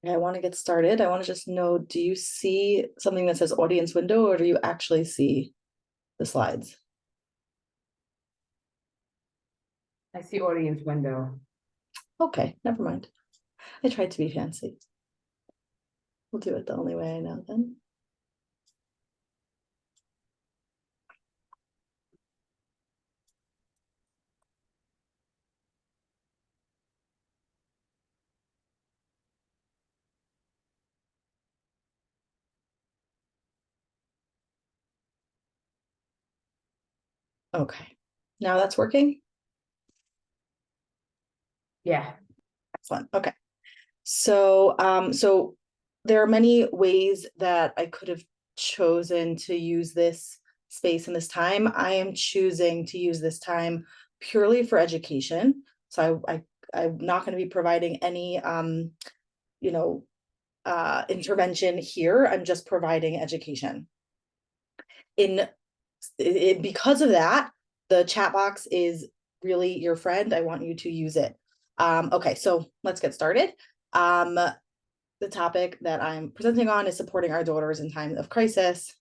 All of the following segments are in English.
I want to get started. I want to just know, do you see something that says audience window, or do you actually see the slides? I see audience window. Okay, never mind. I tried to be fancy. We'll do it the only way I know then. Okay, now that's working. Yeah. Excellent. Okay. So there are many ways that I could have chosen to use this space and this time. I am choosing to use this time purely for education. So I'm not going to be providing any you know, intervention here. I'm just providing education. Because of that, the chat box is really your friend. I want you to use it. Okay, so let's get started. The topic that I'm presenting on is supporting our daughters in times of crisis.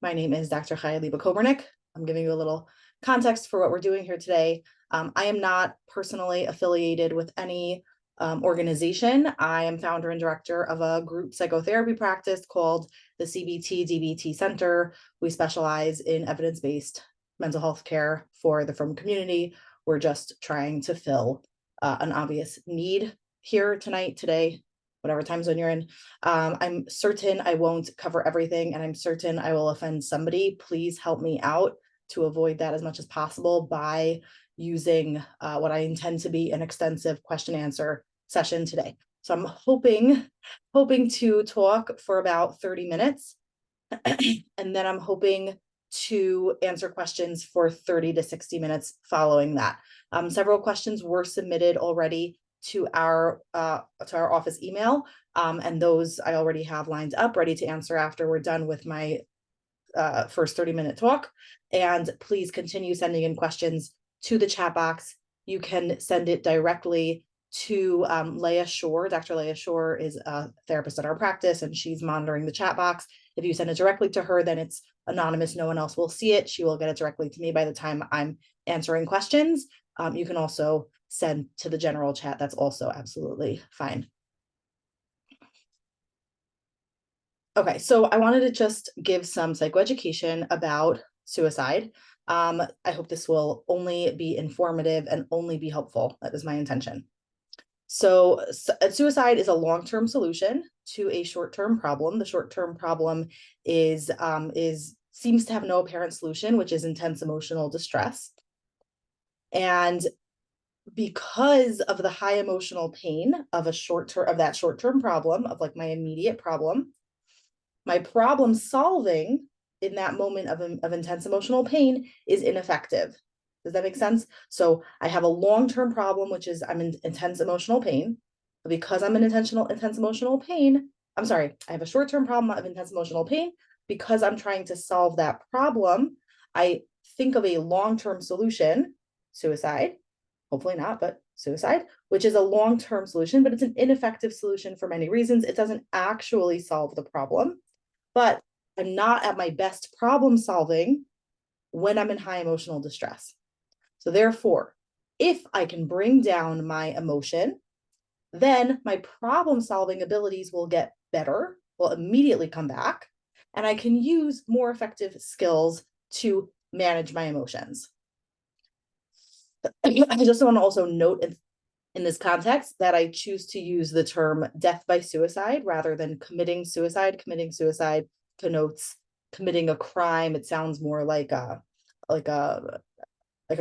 My name is Dr. Chaya Liba-Kobernik. I'm giving you a little context for what we're doing here today. I am not personally affiliated with any organization. I am founder and director of a group psychotherapy practice called the CBT-DBT Center. We specialize in evidence-based mental health care for the frum community. We're just trying to fill an obvious need here tonight, today, whatever time zone you're in. I'm certain I won't cover everything, and I'm certain I will offend somebody. Please help me out to avoid that as much as possible by using what I intend to be an extensive question answer session today. So I'm hoping to talk for about 30 minutes, and then I'm hoping to answer questions for 30 to 60 minutes following that. Several questions were submitted already to our office email, and those I already have lined up ready to answer after we're done with my first 30-minute talk. And please continue sending in questions to the chat box. You can send it directly to Leah Shore. Dr. Leah Shore is a therapist at our practice, and she's monitoring the chat box. If you send it directly to her, then it's anonymous. No one else will see it. She will get it directly to me by the time I'm answering questions. You can also send to the general chat. That's also absolutely fine. Okay, so I wanted to just give some psychoeducation about suicide. I hope this will only be informative and only be helpful. That is my intention. So suicide is a long-term solution to a short-term problem. The short-term problem is seems to have no apparent solution, which is intense emotional distress. And because of the high emotional pain of that short-term problem, of like my immediate problem, my problem solving in that moment of intense emotional pain is ineffective. Does that make sense? So I have a long-term problem, which is I'm in intense emotional pain. Because I'm in intense emotional pain, I'm sorry, I have a short-term problem of intense emotional pain. Because I'm trying to solve that problem, I think of a long-term solution, suicide, hopefully not, but suicide, which is a long-term solution, but it's an ineffective solution for many reasons. It doesn't actually solve the problem, but I'm not at my best problem solving when I'm in high emotional distress. So therefore, if I can bring down my emotion, then my problem solving abilities will get better, will immediately come back, and I can use more effective skills to manage my emotions. I just want to also note in this context that I choose to use the term death by suicide rather than committing suicide. Committing suicide connotes committing a crime. It sounds more like a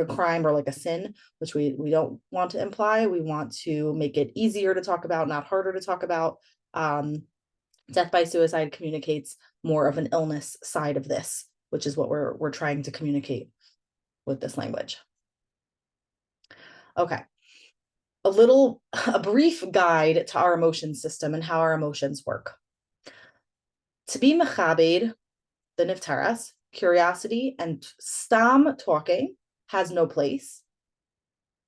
crime or like a sin, which we don't want to imply. We want to make it easier to talk about, not harder to talk about. Death by suicide communicates more of an illness side of this, which is what we're trying to communicate with this language. Okay. A brief guide to our emotion system and how our emotions work. To be mechabed, the niftaras, curiosity and stam talking has no place.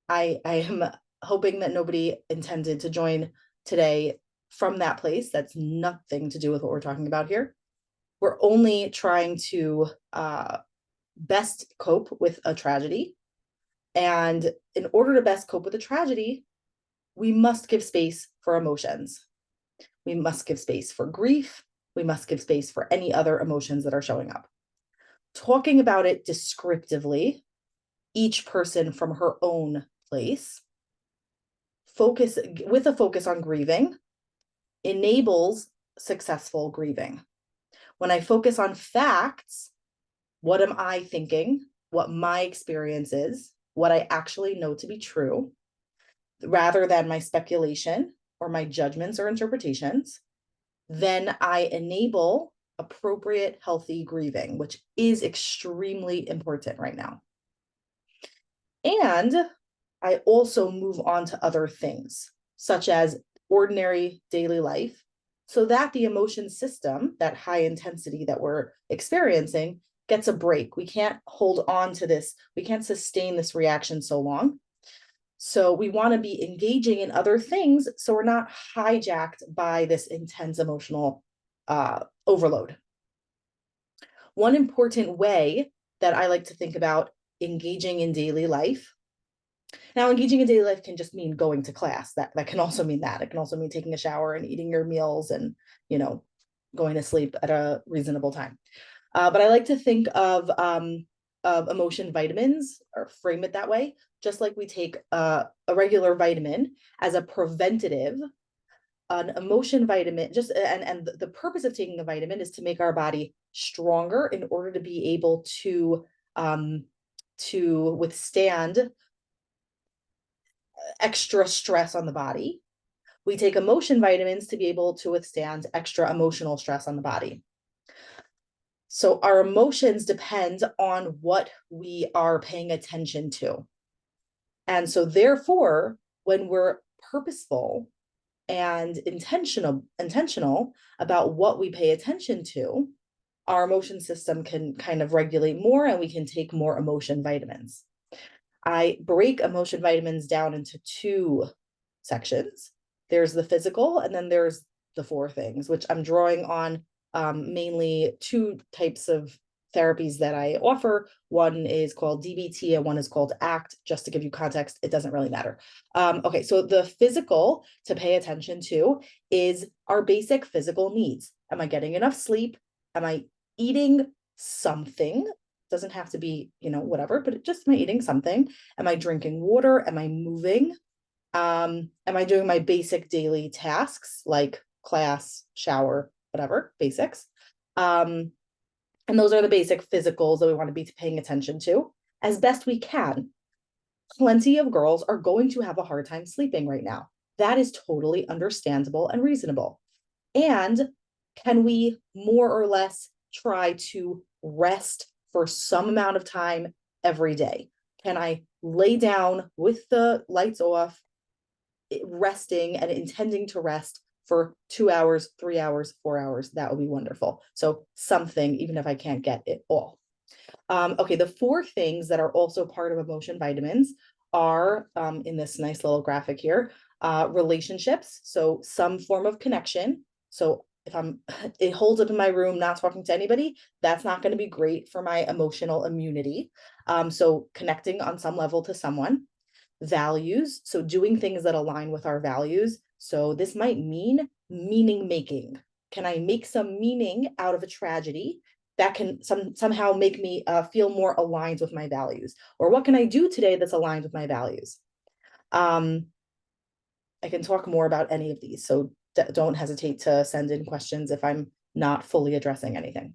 I am hoping that nobody intended to join today from that place. That's nothing to do with what we're talking about here. We're only trying to best cope with a tragedy. And in order to best cope with a tragedy, we must give space for emotions. We must give space for grief. We must give space for any other emotions that are showing up. Talking about it descriptively, each person from her own place, with a focus on grieving, enables successful grieving. When I focus on facts, what am I thinking? What my experience is, what I actually know to be true, rather than my speculation or my judgments or interpretations, then I enable appropriate, healthy grieving, which is extremely important right now. And I also move on to other things, such as ordinary daily life, so that the emotion system, that high intensity that we're experiencing, gets a break. We can't hold on to this. We can't sustain this reaction so long. So we want to be engaging in other things so we're not hijacked by this intense emotional overload. One important way that I like to think about engaging in daily life. Now, engaging in daily life can just mean going to class. That can also mean that. It can also mean taking a shower and eating your meals and, going to sleep at a reasonable time. But I like to think of emotion vitamins, or frame it that way, just like we take a regular vitamin as a preventative. An emotion vitamin, and the purpose of taking the vitamin is to make our body stronger in order to be able to withstand extra stress on the body. We take emotion vitamins to be able to withstand extra emotional stress on the body. So our emotions depend on what we are paying attention to. And so therefore, when we're purposeful and intentional about what we pay attention to, our emotion system can kind of regulate more and we can take more emotion vitamins. I break emotion vitamins down into two sections. There's the physical, and then there's the four things, which I'm drawing on mainly two types of therapies that I offer. One is called DBT and one is called ACT. Just to give you context, it doesn't really matter. Okay, so the physical to pay attention to is our basic physical needs. Am I getting enough sleep? Am I eating something? Doesn't have to be, whatever, but just am I eating something? Am I drinking water? Am I moving? Am I doing my basic daily tasks like class, shower, whatever, basics? And those are the basic physicals that we want to be paying attention to as best we can. Plenty of girls are going to have a hard time sleeping right now. That is totally understandable and reasonable. And can we more or less try to rest for some amount of time every day? Can I lay down with the lights off, resting and intending to rest for 2 hours, 3 hours, 4 hours? That would be wonderful. So something, even if I can't get it all. Okay, the four things that are also part of emotion vitamins are in this nice little graphic here, relationships, so some form of connection. So if it holds up in my room, not talking to anybody, that's not going to be great for my emotional immunity. So connecting on some level to someone. Values, so doing things that align with our values. So this might mean meaning making. Can I make some meaning out of a tragedy that can somehow make me feel more aligned with my values? Or what can I do today that's aligned with my values? I can talk more about any of these, so don't hesitate to send in questions if I'm not fully addressing anything.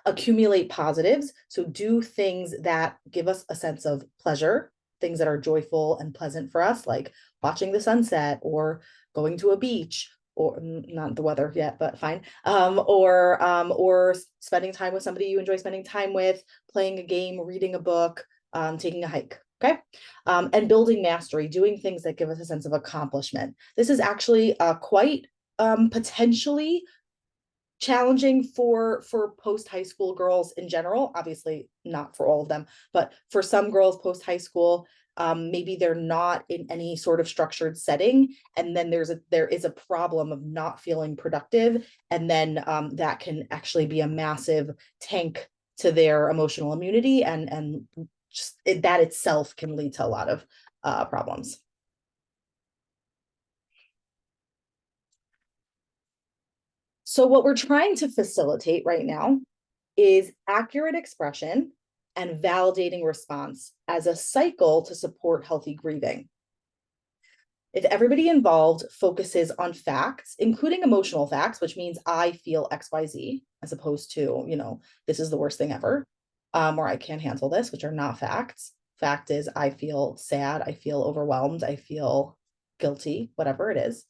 Accumulate positives, so do things that give us a sense of pleasure, things that are joyful and pleasant for us, like watching the sunset or going to a beach, or not the weather yet, but fine. Or spending time with somebody you enjoy spending time with, playing a game, reading a book, taking a hike. Okay. And building mastery, doing things that give us a sense of accomplishment. This is actually quite potentially challenging for post-high school girls in general, obviously not for all of them, but for some girls post-high school, Maybe they're not in any sort of structured setting, and then there is a problem of not feeling productive, and then that can actually be a massive tank to their emotional immunity, and just that itself can lead to a lot of problems. So what we're trying to facilitate right now is accurate expression and validating response as a cycle to support healthy grieving. If everybody involved focuses on facts, including emotional facts, which means I feel XYZ, as opposed to, this is the worst thing ever, or I can't handle this, which are not facts. Fact is, I feel sad, I feel overwhelmed, I feel guilty, whatever it is.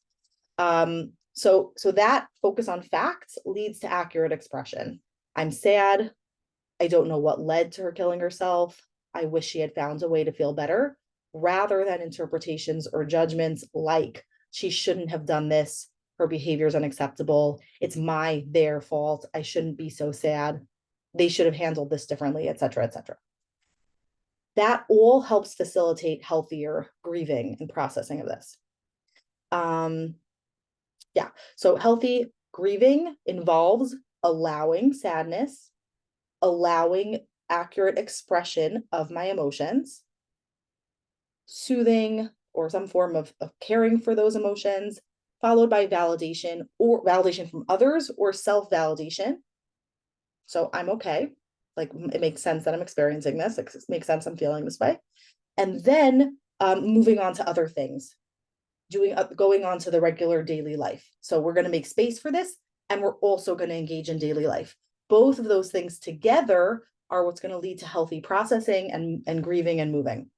So that focus on facts leads to accurate expression. I'm sad. I don't know what led to her killing herself. I wish she had found a way to feel better, rather than interpretations or judgments like she shouldn't have done this. Her behavior is unacceptable. It's their fault. I shouldn't be so sad. They should have handled this differently, et cetera, et cetera. That all helps facilitate healthier grieving and processing of this. Yeah, so healthy grieving involves allowing sadness, allowing accurate expression of my emotions, soothing or some form of caring for those emotions, followed by validation from others or self-validation. So I'm okay. Like, it makes sense that I'm experiencing this. It makes sense I'm feeling this way. And then moving on to other things, going on to the regular daily life. So we're going to make space for this, and we're also going to engage in daily life. Both of those things together are what's going to lead to healthy processing and grieving and moving.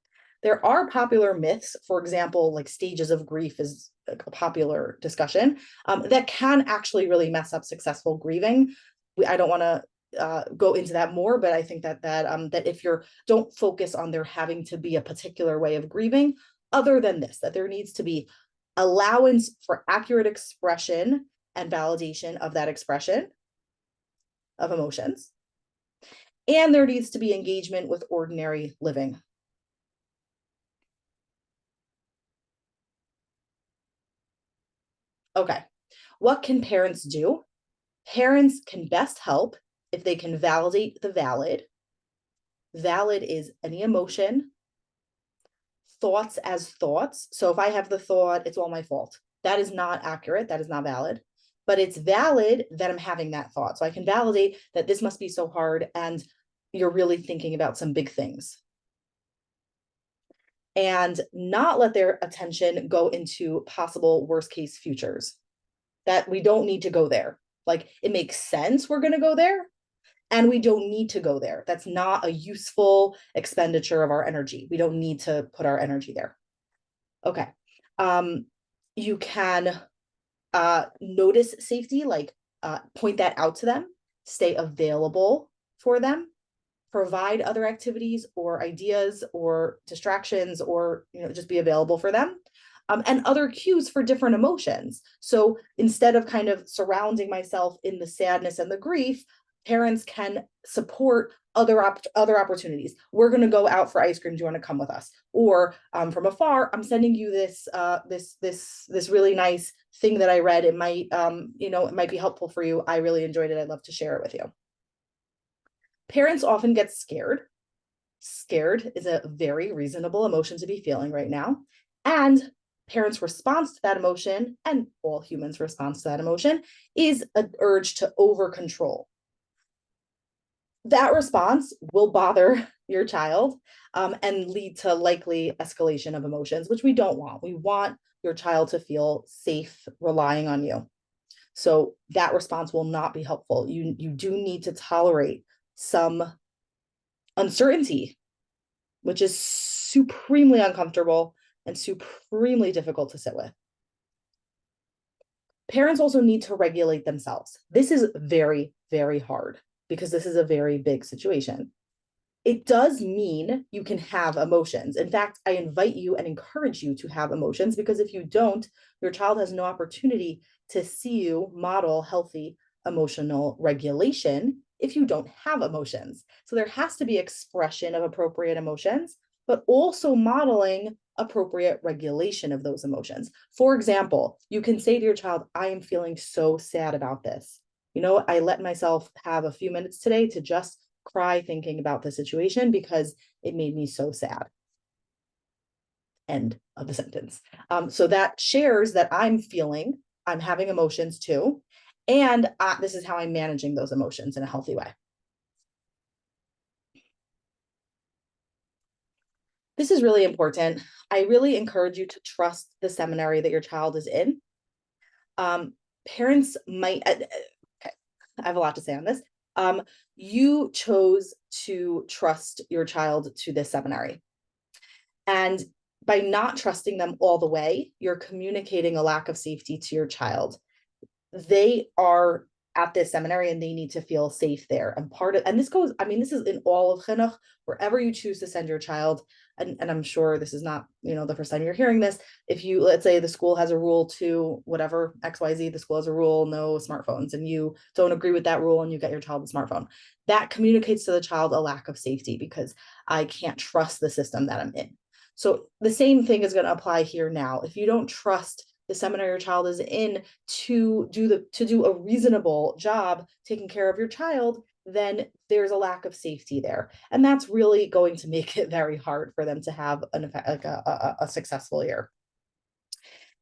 There are popular myths, for example, like stages of grief is a popular discussion, that can actually really mess up successful grieving. I don't want to go into that more, but I think that if don't focus on there having to be a particular way of grieving, other than this, that there needs to be allowance for accurate expression and validation of that expression of emotions. And there needs to be engagement with ordinary living. Okay, what can parents do? Parents can best help if they can validate the valid. Valid is any emotion, thoughts as thoughts. So if I have the thought, it's all my fault. That is not accurate. That is not valid. But it's valid that I'm having that thought. So I can validate that this must be so hard and you're really thinking about some big things. And not let their attention go into possible worst case futures. That we don't need to go there. Like, it makes sense we're going to go there, and we don't need to go there. That's not a useful expenditure of our energy. We don't need to put our energy there. Okay. You can notice safety, like point that out to them, stay available for them, provide other activities or ideas or distractions, or just be available for them. And other cues for different emotions. So instead of kind of surrounding myself in the sadness and the grief, parents can support other opportunities. We're going to go out for ice cream. Do you want to come with us? Or from afar, I'm sending you this really nice thing that I read. It might it might be helpful for you. I really enjoyed it. I'd love to share it with you. Parents often get scared. Scared is a very reasonable emotion to be feeling right now. And parents' response to that emotion, and all humans' response to that emotion, is an urge to over control. That response will bother your child and lead to likely escalation of emotions, which we don't want. We want your child to feel safe relying on you. So that response will not be helpful. You do need to tolerate some uncertainty, which is supremely uncomfortable and supremely difficult to sit with. Parents also need to regulate themselves. This is very, very hard because this is a very big situation. It does mean you can have emotions. In fact, I invite you and encourage you to have emotions, because if you don't, your child has no opportunity to see you model healthy emotional regulation if you don't have emotions. So there has to be expression of appropriate emotions, but also modeling appropriate regulation of those emotions. For example, you can say to your child, I am feeling so sad about this. I let myself have a few minutes today to just cry thinking about the situation because it made me so sad. End of the sentence. So that shares that I'm having emotions too. And this is how I'm managing those emotions in a healthy way. This is really important. I really encourage you to trust the seminary that your child is in. Parents might, okay, I have a lot to say on this. You chose to trust your child to this seminary. And by not trusting them all the way, you're communicating a lack of safety to your child. They are at this seminary and they need to feel safe there. And this goes, this is in all of chinuch, wherever you choose to send your child. And I'm sure this is not, the first time you're hearing this. If you, let's say the school has a rule to whatever, XYZ, the school has a rule, no smartphones, and you don't agree with that rule and you get your child a smartphone. That communicates to the child a lack of safety because I can't trust the system that I'm in. So the same thing is going to apply here now. If you don't trust the seminary your child is in to do a reasonable job taking care of your child, then there's a lack of safety there. And that's really going to make it very hard for them to have a successful year.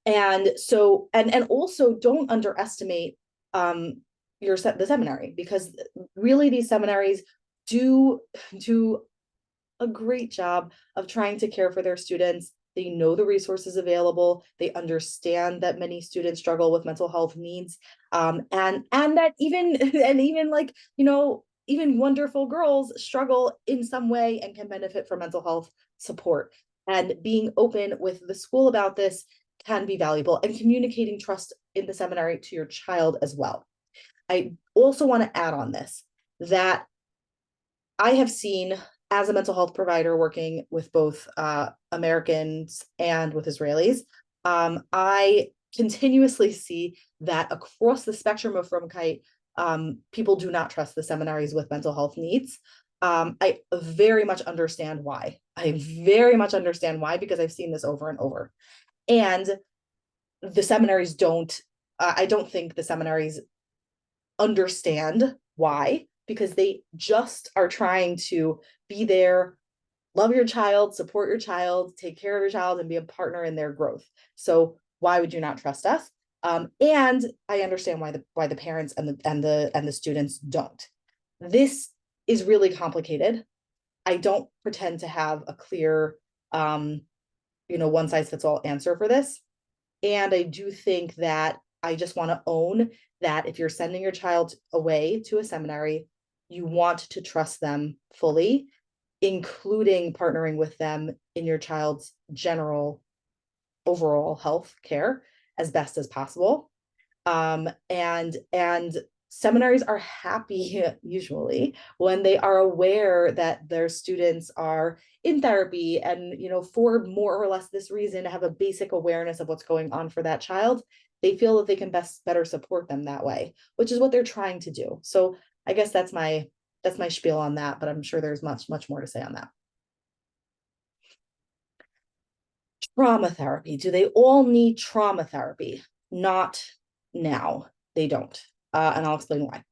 And so, and also don't underestimate the seminary, because really these seminaries do a great job of trying to care for their students. They know the resources available. They understand that many students struggle with mental health needs, and that even wonderful girls struggle in some way and can benefit from mental health support. And being open with the school about this can be valuable, and communicating trust in the seminary to your child as well. I also want to add on this that I have seen, as a mental health provider working with both Americans and with Israelis, I continuously see that across the spectrum of Frumkeit, people do not trust the seminaries with mental health needs. I very much understand why. Because I've seen this over and over. And the seminaries I don't think the seminaries understand why, because they just are trying to be there, love your child, support your child, take care of your child, and be a partner in their growth. So why would you not trust us? And I understand why the parents and the students don't. This is really complicated. I don't pretend to have a clear, one size fits all answer for this. And I do think that I just want to own that if you're sending your child away to a seminary, you want to trust them fully, including partnering with them in your child's general overall health care as best as possible. And seminaries are happy usually when they are aware that their students are in therapy and, for more or less this reason, have a basic awareness of what's going on for that child. They feel that they can better support them that way, which is what they're trying to do. So I guess that's my spiel on that, but I'm sure there's much more to say on that. Trauma therapy. Do they all need trauma therapy? Not now. They don't. And I'll explain why.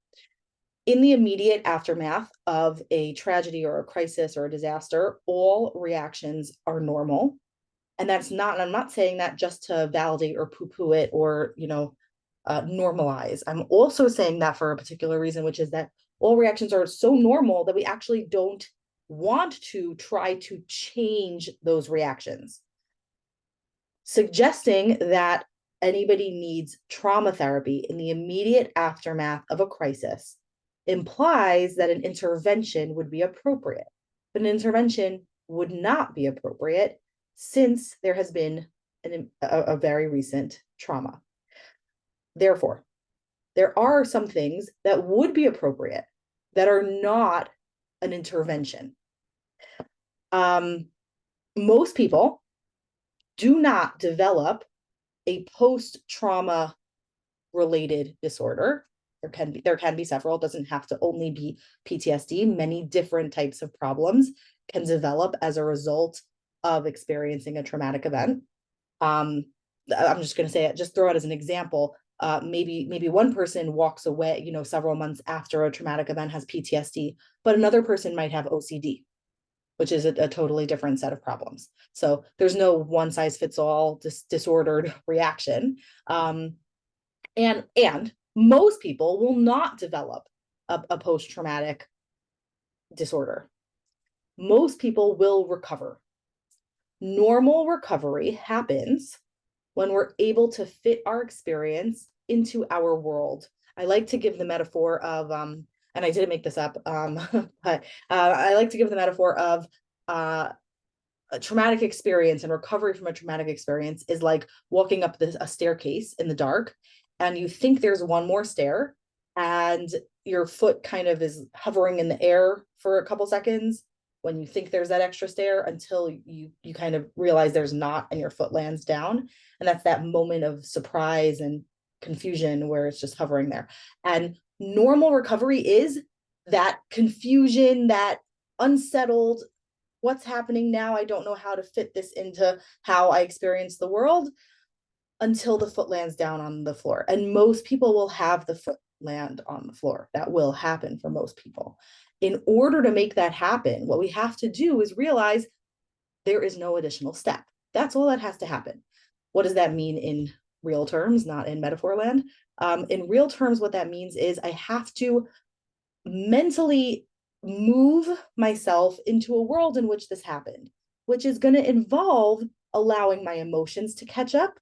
In the immediate aftermath of a tragedy or a crisis or a disaster, all reactions are normal. And I'm not saying that just to validate or poo-poo it or, normalize. I'm also saying that for a particular reason, which is that all reactions are so normal that we actually don't want to try to change those reactions. Suggesting that anybody needs trauma therapy in the immediate aftermath of a crisis implies that an intervention would be appropriate, but an intervention would not be appropriate since there has been a very recent trauma. Therefore, there are some things that would be appropriate that are not an intervention. Most people do not develop a post-trauma related disorder There can be several. It doesn't have to only be PTSD. Many different types of problems can develop as a result of experiencing a traumatic event. I'm just going to say it, just throw it as an example. Maybe one person walks away, several months after a traumatic event, has PTSD, but another person might have OCD, which is a totally different set of problems. So there's no one size fits all disordered reaction. And most people will not develop a post-traumatic disorder. Most people will recover. Normal recovery happens when we're able to fit our experience into our world. I like to give the metaphor of, and I didn't make this up, but I like to give the metaphor of a traumatic experience, and recovery from a traumatic experience is like walking up a staircase in the dark, and you think there's one more stair, and your foot kind of is hovering in the air for a couple seconds when you think there's that extra stair, until you kind of realize there's not, and your foot lands down. And that's that moment of surprise and confusion where it's just hovering there. And normal recovery is that confusion, that unsettled, what's happening now? I don't know how to fit this into how I experience the world, until the foot lands down on the floor. And most people will have the foot land on the floor. That will happen for most people. In order to make that happen, what we have to do is realize there is no additional step. That's all that has to happen. What does that mean in real terms, not in metaphor land? In real terms, what that means is I have to mentally move myself into a world in which this happened, which is going to involve allowing my emotions to catch up.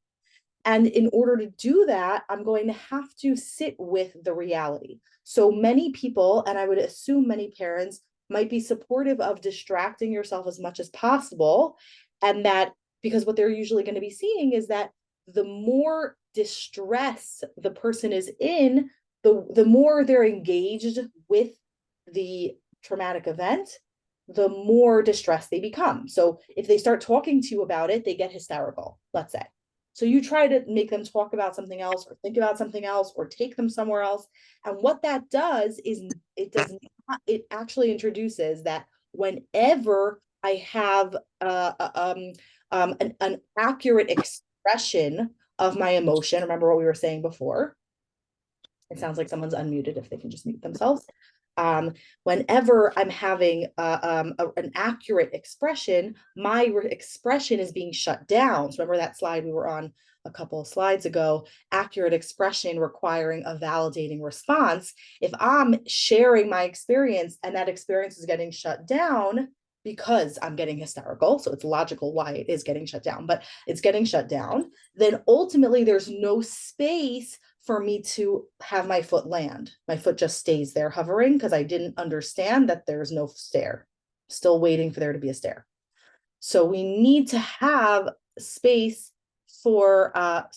And in order to do that, I'm going to have to sit with the reality. So many people, and I would assume many parents, might be supportive of distracting yourself as much as possible. And that, because what they're usually going to be seeing is that the more distress the person is in, the more they're engaged with the traumatic event, the more distressed they become. So if they start talking to you about it, they get hysterical, let's say. So you try to make them talk about something else, or think about something else, or take them somewhere else. And what that does is it actually introduces that whenever I have an accurate expression of my emotion, remember what we were saying before. It sounds like someone's unmuted, if they can just mute themselves. Whenever I'm having an accurate expression, my expression is being shut down. So remember that slide we were on a couple of slides ago, accurate expression requiring a validating response. If I'm sharing my experience and that experience is getting shut down because I'm getting hysterical, so it's logical why it is getting shut down, but it's getting shut down, then ultimately there's no space for me to have my foot land. My foot just stays there hovering because I didn't understand that there's no stair. Still waiting for there to be a stair. So we need to have space for that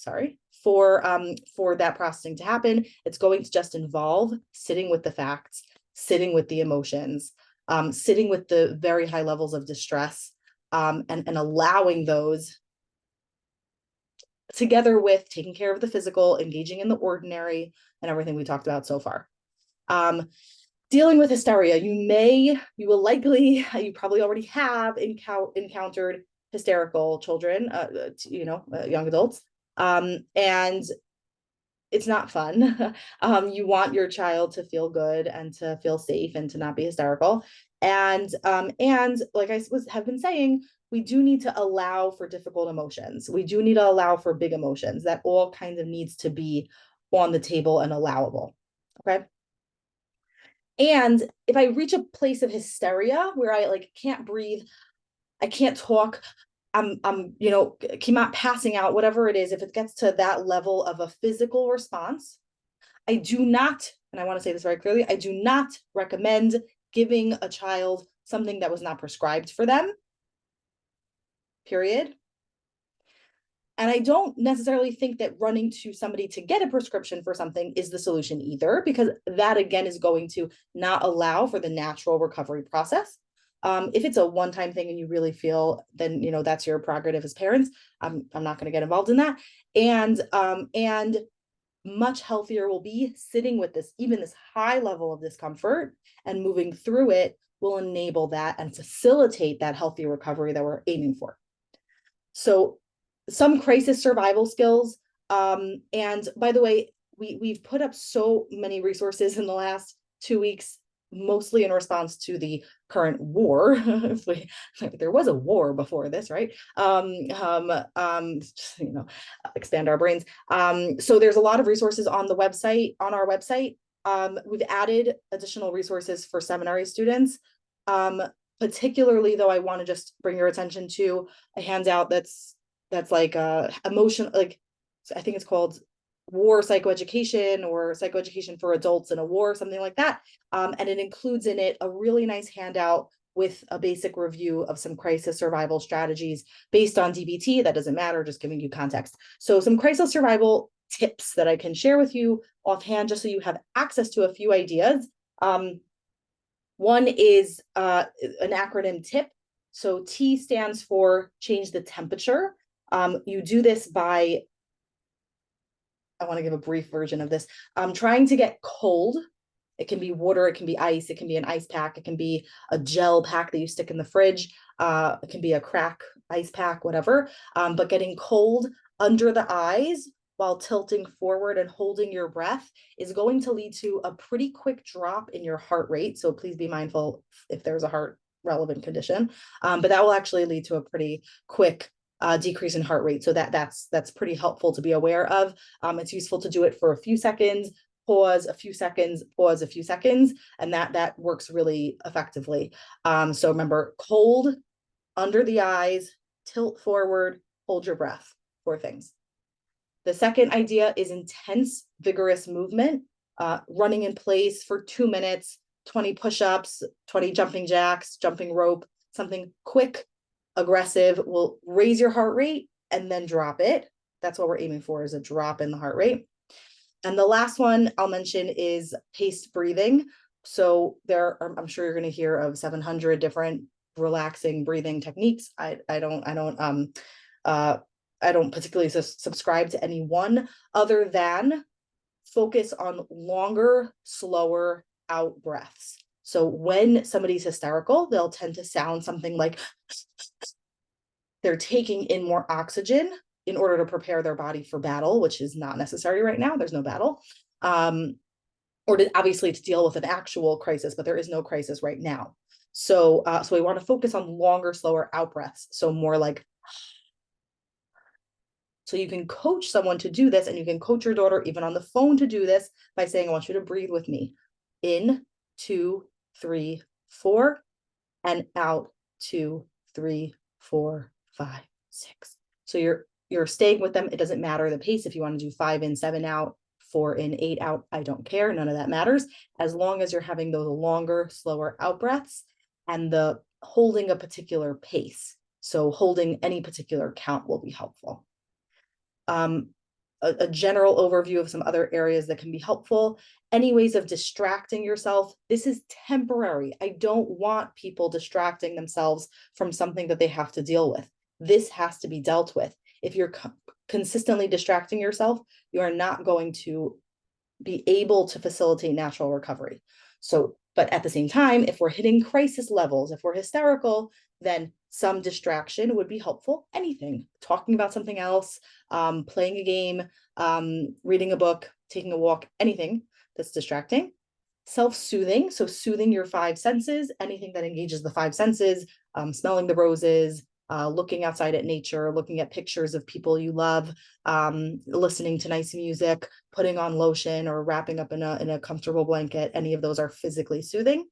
processing to happen. It's going to just involve sitting with the facts, sitting with the emotions, sitting with the very high levels of distress, and allowing those, together with taking care of the physical, engaging in the ordinary, and everything we talked about so far. Dealing with hysteria, you probably already have encountered hysterical children, young adults, and it's not fun. You want your child to feel good and to feel safe and to not be hysterical. And like I have been saying, we do need to allow for difficult emotions. We do need to allow for big emotions. That all kinds of needs to be on the table and allowable. Okay. And if I reach a place of hysteria where I can't breathe, I can't talk, I'm keep passing out, whatever it is, if it gets to that level of a physical response, I do not, and I want to say this very clearly, I do not recommend giving a child something that was not prescribed for them, period. And I don't necessarily think that running to somebody to get a prescription for something is the solution either, because that again is going to not allow for the natural recovery process. If it's a one-time thing and you really feel, then that's your prerogative as parents. I'm not going to get involved in that. And much healthier we'll be sitting with this, even this high level of discomfort, and moving through it will enable that and facilitate that healthy recovery that we're aiming for. So some crisis survival skills. And by the way, we've put up so many resources in the last 2 weeks, mostly in response to the current war. There was a war before this, right? Expand our brains. So there's a lot of resources on the website, on our website. We've added additional resources for seminary students. Particularly though, I want to just bring your attention to a handout that's like emotion, like I think it's called War Psychoeducation or Psychoeducation for Adults in a War, something like that. And it includes in it a really nice handout with a basic review of some crisis survival strategies based on DBT. That doesn't matter, just giving you context. So some crisis survival tips that I can share with you offhand, just so you have access to a few ideas. One is an acronym TIP. So T stands for change the temperature. You do this by, I want to give a brief version of this, trying to get cold. It can be water, it can be ice, it can be an ice pack, it can be a gel pack that you stick in the fridge, it can be a crack ice pack, whatever. But getting cold under the eyes while tilting forward and holding your breath is going to lead to a pretty quick drop in your heart rate. So please be mindful if there's a heart relevant condition, but that will actually lead to a pretty quick decrease in heart rate. So that's pretty helpful to be aware of. It's useful to do it for a few seconds, pause a few seconds, pause a few seconds, and that works really effectively. So remember, cold, under the eyes, tilt forward, hold your breath, 4 things. The second idea is intense, vigorous movement, running in place for 2 minutes, 20 push-ups, 20 jumping jacks, jumping rope, something quick, aggressive, will raise your heart rate and then drop it. That's what we're aiming for, is a drop in the heart rate. And the last one I'll mention is paced breathing. So I'm sure you're going to hear of 700 different relaxing breathing techniques. I don't particularly subscribe to any one, other than focus on longer, slower out breaths. So when somebody's hysterical, they'll tend to sound something like they're taking in more oxygen in order to prepare their body for battle, which is not necessary right now. There's no battle. Or obviously to deal with an actual crisis, but there is no crisis right now. So we want to focus on longer, slower out breaths. So more like, so you can coach someone to do this, and you can coach your daughter even on the phone to do this by saying, I want you to breathe with me. In, 2, 3, 4, and out, 2, 3, 4, 5, 6. So you're staying with them. It doesn't matter the pace. If you want to do 5 in, 7 out, 4 in, 8 out, I don't care. None of that matters. As long as you're having those longer, slower out breaths and the holding a particular pace. So holding any particular count will be helpful. A general overview of some other areas that can be helpful. Any ways of distracting yourself. This is temporary. I don't want people distracting themselves from something that they have to deal with. This has to be dealt with. If you're consistently distracting yourself, you are not going to be able to facilitate natural recovery. So, but at the same time, if we're hitting crisis levels, if we're hysterical, then some distraction would be helpful. Anything, talking about something else, playing a game, reading a book, taking a walk, anything that's distracting. Self-soothing, so soothing your 5 senses, anything that engages the 5 senses, smelling the roses, looking outside at nature, looking at pictures of people you love, listening to nice music, putting on lotion, or wrapping up in a comfortable blanket. Any of those are physically soothing.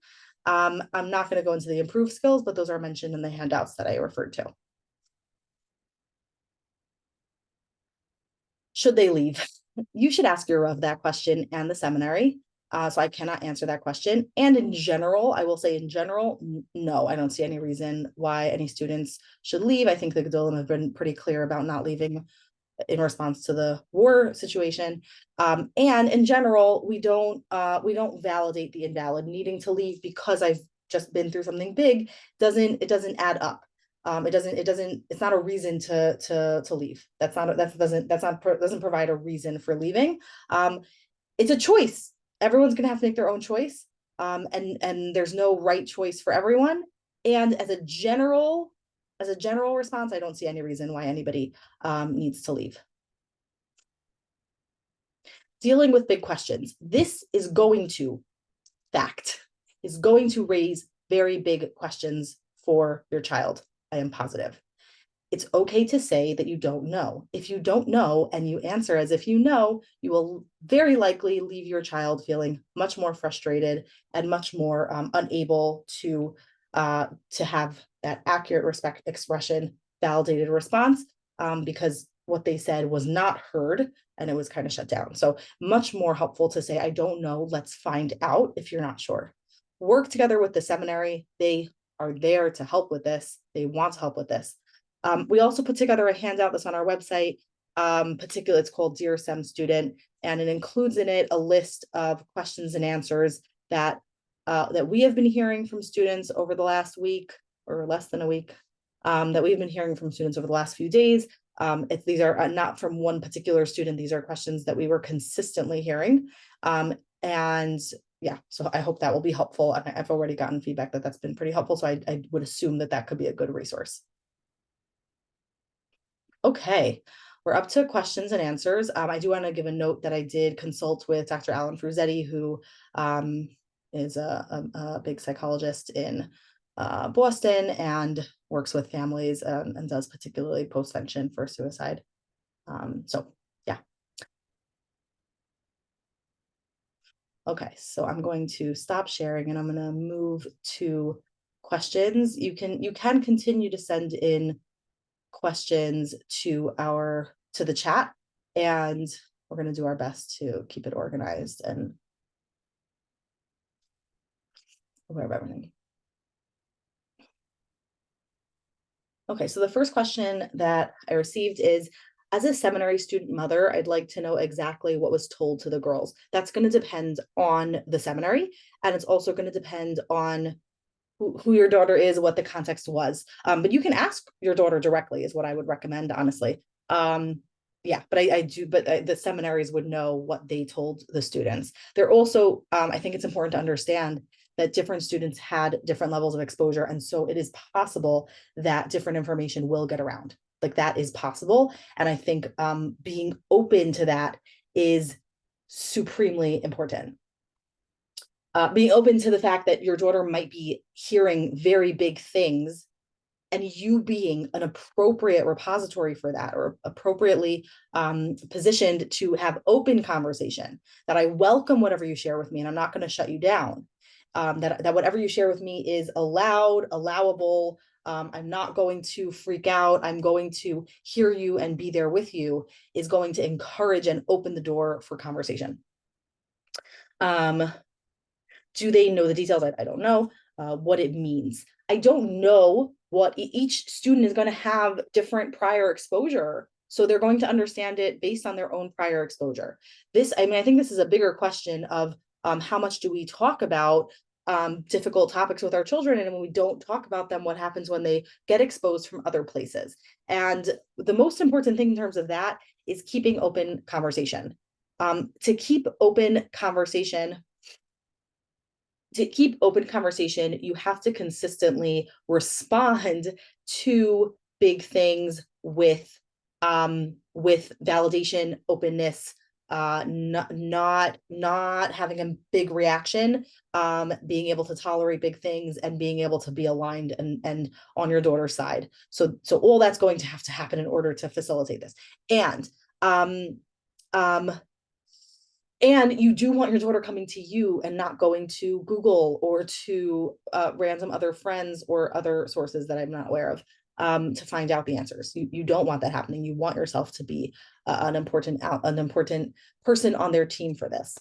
I'm not going to go into the improved skills, but those are mentioned in the handouts that I referred to. Should they leave? You should ask your Rav that question and the seminary. So I cannot answer that question. And in general, I will say in general, no, I don't see any reason why any students should leave. I think the Gedolim have been pretty clear about not leaving in response to the war situation. And in general, we don't validate the invalid. Needing to leave because I've just been through something big doesn't add up. It's not a reason to leave. Doesn't provide a reason for leaving. It's a choice. Everyone's gonna have to make their own choice. And there's no right choice for everyone. And as a general response, I don't see any reason why anybody needs to leave. Dealing with big questions. This is going to raise very big questions for your child. I am positive. It's okay to say that you don't know. If you don't know and you answer as if you know, you will very likely leave your child feeling much more frustrated and much more unable to have that accurate expression, validated response, because what they said was not heard and it was kind of shut down. So much more helpful to say, I don't know, let's find out if you're not sure. Work together with the seminary. They are there to help with this. They want to help with this. We also put together a handout that's on our website. Particularly, it's called Dear SEM Student, and it includes in it a list of questions and answers that we have been hearing from students over the last week or less than a week, that we've been hearing from students over the last few days. These are not from one particular student. These are questions that we were consistently hearing. And yeah, so I hope that will be helpful. And I've already gotten feedback that that's been pretty helpful. So I would assume that that could be a good resource. Okay, we're up to questions and answers. I do want to give a note that I did consult with Dr. Alan Fruzetti, who is a big psychologist in Boston and works with families and does particularly postvention for suicide. So yeah. Okay, so I'm going to stop sharing and I'm going to move to questions. You can continue to send in questions to the chat, and we're going to do our best to keep it organized and aware of everything. Okay, so the first question that I received is, as a seminary student mother, I'd like to know exactly what was told to the girls. That's going to depend on the seminary, and it's also going to depend on who your daughter is, what the context was. But you can ask your daughter directly is what I would recommend, honestly. Yeah, but the seminaries would know what they told the students. They're also, I think it's important to understand that different students had different levels of exposure. And so it is possible that different information will get around. Like that is possible. And I think being open to that is supremely important. Being open to the fact that your daughter might be hearing very big things, and you being an appropriate repository for that, or appropriately positioned to have open conversation, that I welcome whatever you share with me and I'm not going to shut you down, that whatever you share with me is allowable. I'm not going to freak out. I'm going to hear you and be there with you, is going to encourage and open the door for conversation. Do they know the details? I don't know what it means. I don't know what each student is going to have different prior exposure. So they're going to understand it based on their own prior exposure. I think this is a bigger question of how much do we talk about difficult topics with our children, and when we don't talk about them, what happens when they get exposed from other places? And the most important thing in terms of that is keeping open conversation. To keep open conversation, you have to consistently respond to big things with validation, openness, not having a big reaction, being able to tolerate big things and being able to be aligned and on your daughter's side. So all that's going to have to happen in order to facilitate this. And you do want your daughter coming to you and not going to Google or to random other friends or other sources that I'm not aware of to find out the answers. You don't want that happening. You want yourself to be an important person on their team for this.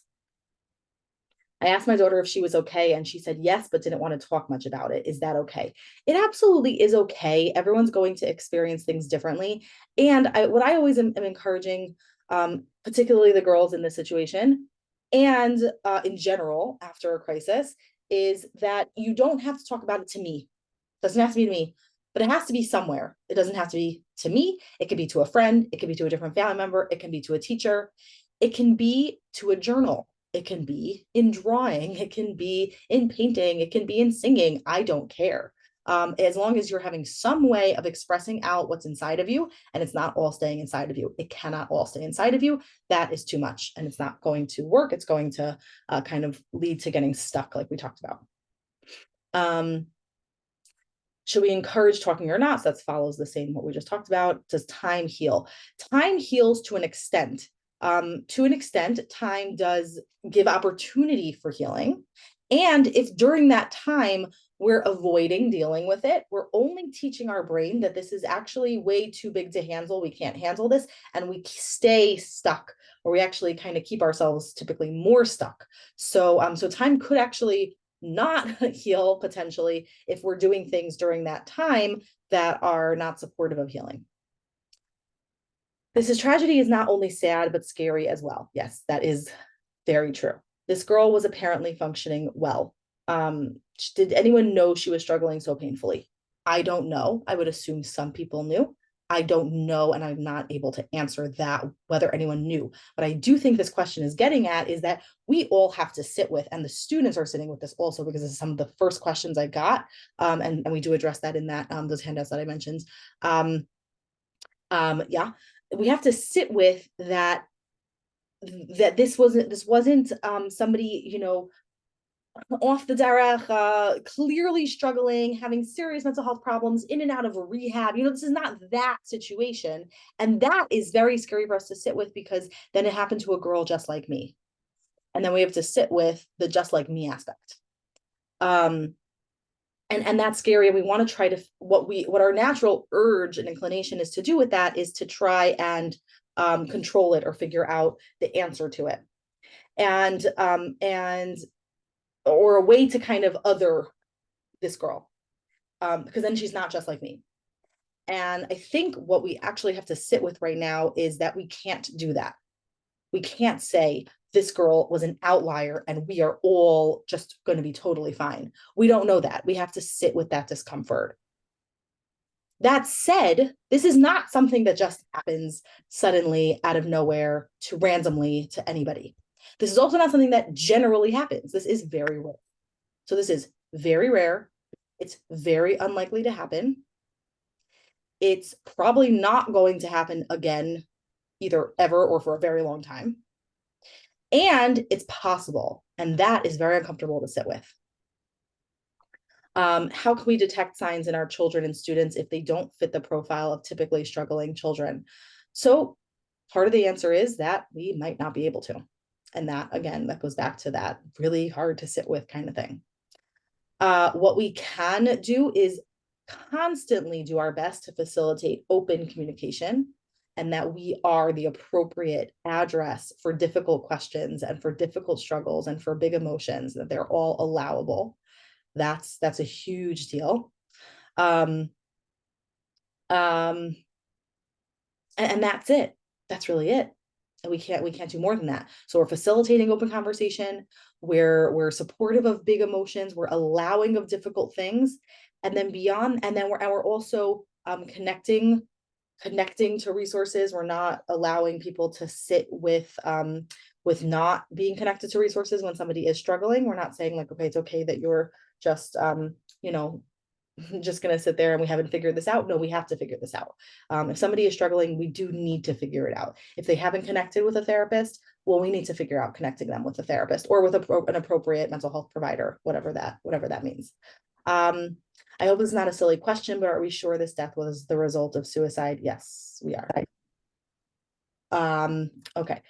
I asked my daughter if she was okay, and she said yes, but didn't want to talk much about it. Is that okay? It absolutely is okay. Everyone's going to experience things differently. And what I always am encouraging, particularly the girls in this situation, and in general after a crisis, is that you don't have to talk about it to me. It doesn't have to be to me. but it has to be somewhere. It doesn't have to be to me. It could be to a friend. It could be to a different family member. It can be to a teacher. It can be to a journal. It can be in drawing. It can be in painting. It can be in singing. I don't care. As long as you're having some way of expressing out what's inside of you, and it's not all staying inside of you. It cannot all stay inside of you. That is too much, and it's not going to work. It's going to kind of lead to getting stuck, like we talked about. Should we encourage talking or not? So that follows the same what we just talked about. Does time heal? Time heals to an extent. Time does give opportunity for healing. And if during that time we're avoiding dealing with it, we're only teaching our brain that this is actually way too big to handle. We can't handle this, and we stay stuck, or we actually kind of keep ourselves typically more stuck. So time could actually not heal potentially if we're doing things during that time that are not supportive of healing. This tragedy is not only sad, but scary as well. Yes, that is very true. This girl was apparently functioning well. Did anyone know she was struggling so painfully? I don't know. I would assume some people knew. I don't know, and I'm not able to answer that, whether anyone knew. But I do think this question is getting at is that we all have to sit with, and the students are sitting with this also, because this is some of the first questions I got, and we do address that in that those handouts that I mentioned. Yeah, we have to sit with that this wasn't somebody, you know, off the derech, clearly struggling, having serious mental health problems, in and out of a rehab. You know, this is not that situation. And that is very scary for us to sit with, because then it happened to a girl just like me. And then we have to sit with the just like me aspect. And that's scary. And we want to try to, what our natural urge and inclination is to do with that is to try and control it or figure out the answer to it. And or a way to kind of other this girl, because then she's not just like me. And I think what we actually have to sit with right now is that we can't do that. We can't say this girl was an outlier and we are all just going to be totally fine. We don't know that. We have to sit with that discomfort. That said, this is not something that just happens suddenly out of nowhere to randomly to anybody. This is also not something that generally happens. This is very rare. So this is very rare. It's very unlikely to happen. It's probably not going to happen again, either ever or for a very long time. And it's possible. And that is very uncomfortable to sit with. How can we detect signs in our children and students if they don't fit the profile of typically struggling children? So part of the answer is that we might not be able to. And that, again, that goes back to that really hard to sit with kind of thing. What we can do is constantly do our best to facilitate open communication, and that we are the appropriate address for difficult questions and for difficult struggles and for big emotions, that they're all allowable. That's a huge deal. And that's it. That's really it. And we can't do more than that. So we're facilitating open conversation, we're supportive of big emotions, we're allowing of difficult things, and then beyond, and then we're also connecting to resources. We're not allowing people to sit with not being connected to resources when somebody is struggling. We're not saying like, okay, it's okay that you're just you know, just going to sit there and we haven't figured this out. No, we have to figure this out. If somebody is struggling, we do need to figure it out. If they haven't connected with a therapist, well, we need to figure out connecting them with a therapist or with an appropriate mental health provider, whatever that means. I hope this is not a silly question, but are we sure this death was the result of suicide? Yes, we are. Okay.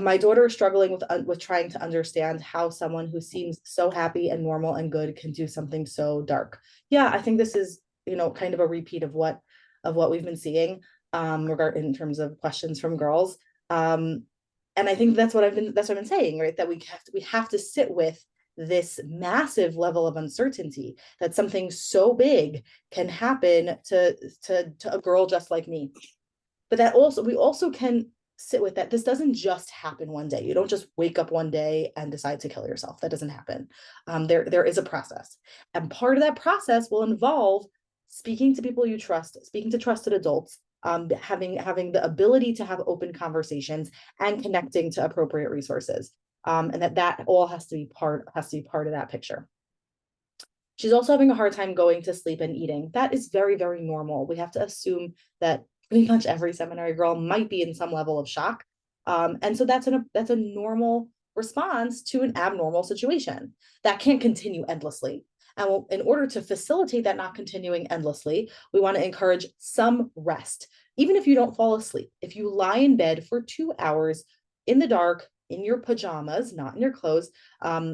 My daughter is struggling with trying to understand how someone who seems so happy and normal and good can do something so dark. Yeah, I think this is, you know, kind of a repeat of what we've been seeing in terms of questions from girls. And I think that's what I've been saying, right? That we have to sit with this massive level of uncertainty that something so big can happen to a girl just like me. But that we also can sit with that. This doesn't just happen one day. You don't just wake up one day and decide to kill yourself. That doesn't happen. There is a process, and part of that process will involve speaking to people you trust, speaking to trusted adults, having the ability to have open conversations and connecting to appropriate resources. And that all has to be part of that picture. She's also having a hard time going to sleep and eating. That is very, very normal. We have to assume that pretty much every seminary girl might be in some level of shock. And so that's a normal response to an abnormal situation. That can't continue endlessly. And in order to facilitate that not continuing endlessly, we want to encourage some rest. Even if you don't fall asleep, if you lie in bed for 2 hours in the dark, in your pajamas, not in your clothes,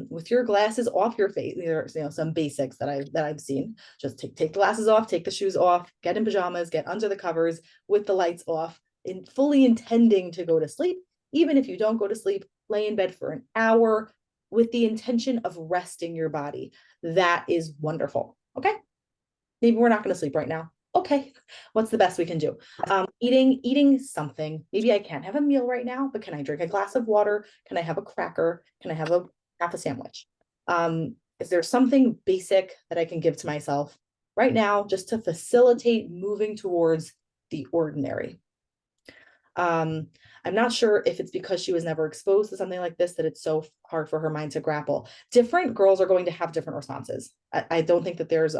with your glasses off your face. There's some basics that I've seen. Just take the glasses off, take the shoes off, get in pajamas, get under the covers with the lights off, in fully intending to go to sleep. Even if you don't go to sleep, lay in bed for an hour with the intention of resting your body. That is wonderful. Okay. Maybe we're not going to sleep right now. Okay, what's the best we can do? Eating something. Maybe I can't have a meal right now, but can I drink a glass of water? Can I have a cracker? Can I have half a sandwich? Is there something basic that I can give to myself right now just to facilitate moving towards the ordinary? I'm not sure if it's because she was never exposed to something like this that it's so hard for her mind to grapple. Different girls are going to have different responses. I don't think that there's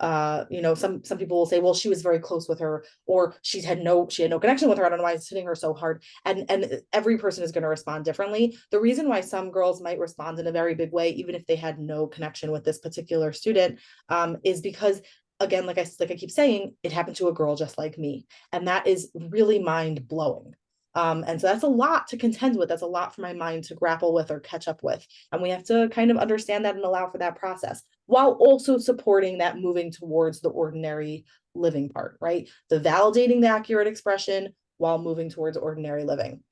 some people will say, well, she was very close with her, or she had no connection with her. I don't know why it's hitting her so hard. And every person is going to respond differently. The reason why some girls might respond in a very big way, even if they had no connection with this particular student, is because, again, like I keep saying, it happened to a girl just like me. And that is really mind blowing. And so that's a lot to contend with. That's a lot for my mind to grapple with or catch up with. And we have to kind of understand that and allow for that process while also supporting that moving towards the ordinary living part, right? The validating the accurate expression while moving towards ordinary living.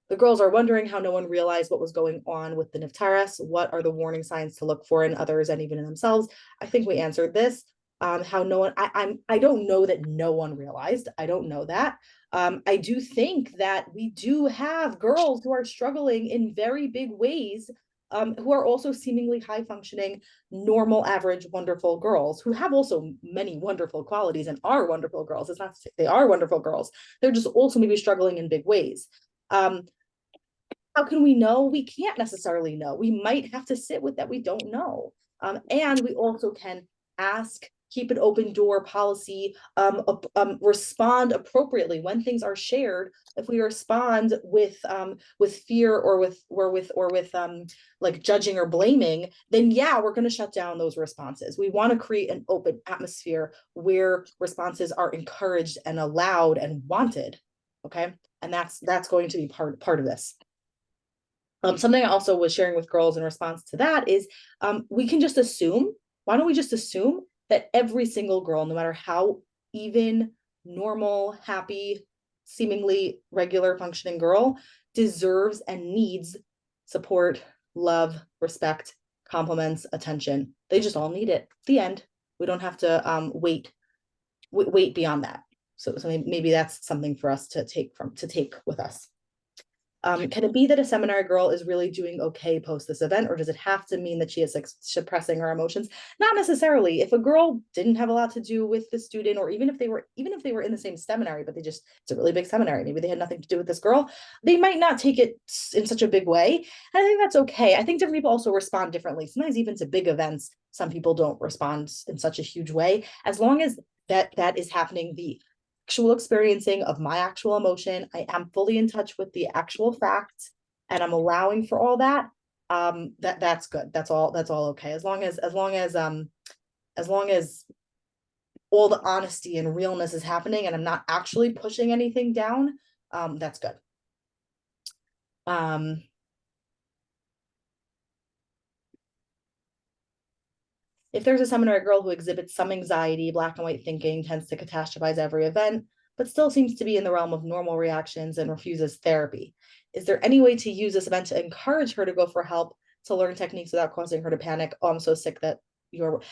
The girls are wondering how no one realized what was going on with the Niftaras. What are the warning signs to look for in others and even in themselves? I think we answered this. How no one, I don't know that no one realized. I don't know that. I do think that we do have girls who are struggling in very big ways, who are also seemingly high functioning, normal, average, wonderful girls who have also many wonderful qualities and are wonderful girls. It's not to say they are wonderful girls. They're just also maybe struggling in big ways. How can we know? We can't necessarily know. We might have to sit with that we don't know. And we also can ask, keep an open door policy, respond appropriately when things are shared. If we respond with fear or with like judging or blaming, then yeah, we're going to shut down those responses. We want to create an open atmosphere where responses are encouraged and allowed and wanted. Okay, and that's going to be part of this. Something I also was sharing with girls in response to that is we can just assume. Why don't we just assume that every single girl, no matter how even, normal, happy, seemingly regular functioning girl, deserves and needs support, love, respect, compliments, attention. They just all need it. The end. We don't have to wait beyond that. So maybe that's something for us to take with us. Can it be that a seminary girl is really doing okay post this event, or does it have to mean that she is suppressing her emotions? Not necessarily. If a girl didn't have a lot to do with the student, or even if they were in the same seminary, but it's a really big seminary, maybe they had nothing to do with this girl, they might not take it in such a big way. And I think that's okay. I think different people also respond differently. Sometimes even to big events, some people don't respond in such a huge way. As long as that is happening, the actual experiencing of my actual emotion, I am fully in touch with the actual facts, and I'm allowing for all that. That's good. That's all okay. As long as all the honesty and realness is happening and I'm not actually pushing anything down, that's good. If there's a seminary girl who exhibits some anxiety, black and white thinking, tends to catastrophize every event, but still seems to be in the realm of normal reactions and refuses therapy, is there any way to use this event to encourage her to go for help, to learn techniques without causing her to panic? Oh, I'm so sick that you're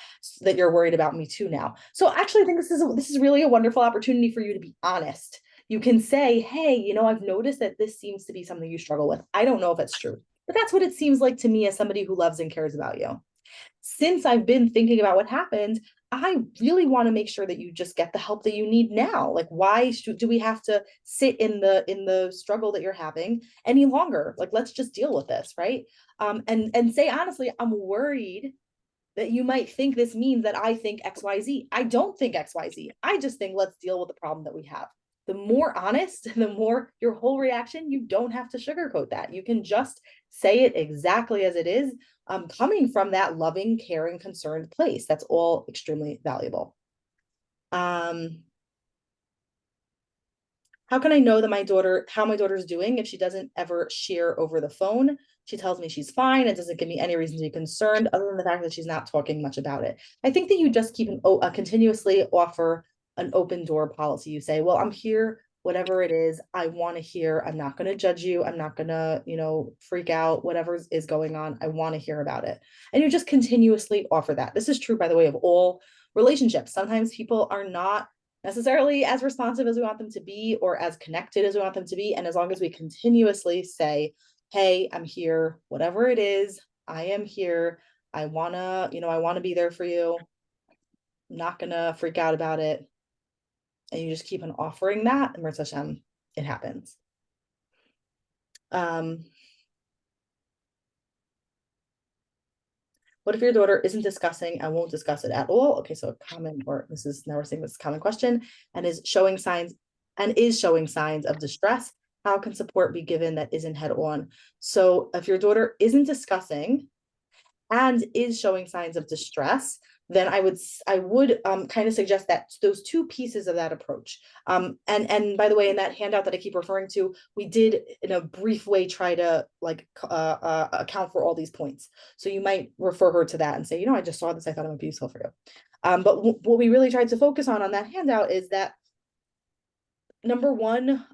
worried about me too now. So actually, I think this is really a wonderful opportunity for you to be honest. You can say, hey, I've noticed that this seems to be something you struggle with. I don't know if it's true, but that's what it seems like to me as somebody who loves and cares about you. Since I've been thinking about what happened, I really want to make sure that you just get the help that you need now. Like, why do we have to sit in the struggle that you're having any longer? Like, let's just deal with this, right? And say honestly, I'm worried that you might think this means that I think XYZ. I don't think XYZ. I just think let's deal with the problem that we have. The more honest, the more your whole reaction, you don't have to sugarcoat that. You can just say it exactly as it is, coming from that loving, caring, concerned place. That's all extremely valuable. How can I know that how my daughter's doing if she doesn't ever share over the phone? She tells me she's fine. It doesn't give me any reason to be concerned other than the fact that she's not talking much about it. I think that you just keep continuously offer an open door policy. You say, well, I'm here, whatever it is, I want to hear. I'm not going to judge you. I'm not going to, freak out, whatever is going on. I want to hear about it. And you just continuously offer that. This is true, by the way, of all relationships. Sometimes people are not necessarily as responsive as we want them to be or as connected as we want them to be. And as long as we continuously say, hey, I'm here, whatever it is, I am here. I wanna be there for you. I'm not gonna freak out about it. And you just keep on offering that, and Mirza Hashem, it happens. What if your daughter isn't discussing and won't discuss it at all? Okay, so a common, or this is now we're seeing this common question, and is showing signs of distress. How can support be given that isn't head on? So if your daughter isn't discussing and is showing signs of distress, then I would kind of suggest that those two pieces of that approach. And by the way, in that handout that I keep referring to, we did in a brief way try to account for all these points. So you might refer her to that and say, I just saw this, I thought it might be useful for you. But what we really tried to focus on that handout is that number one,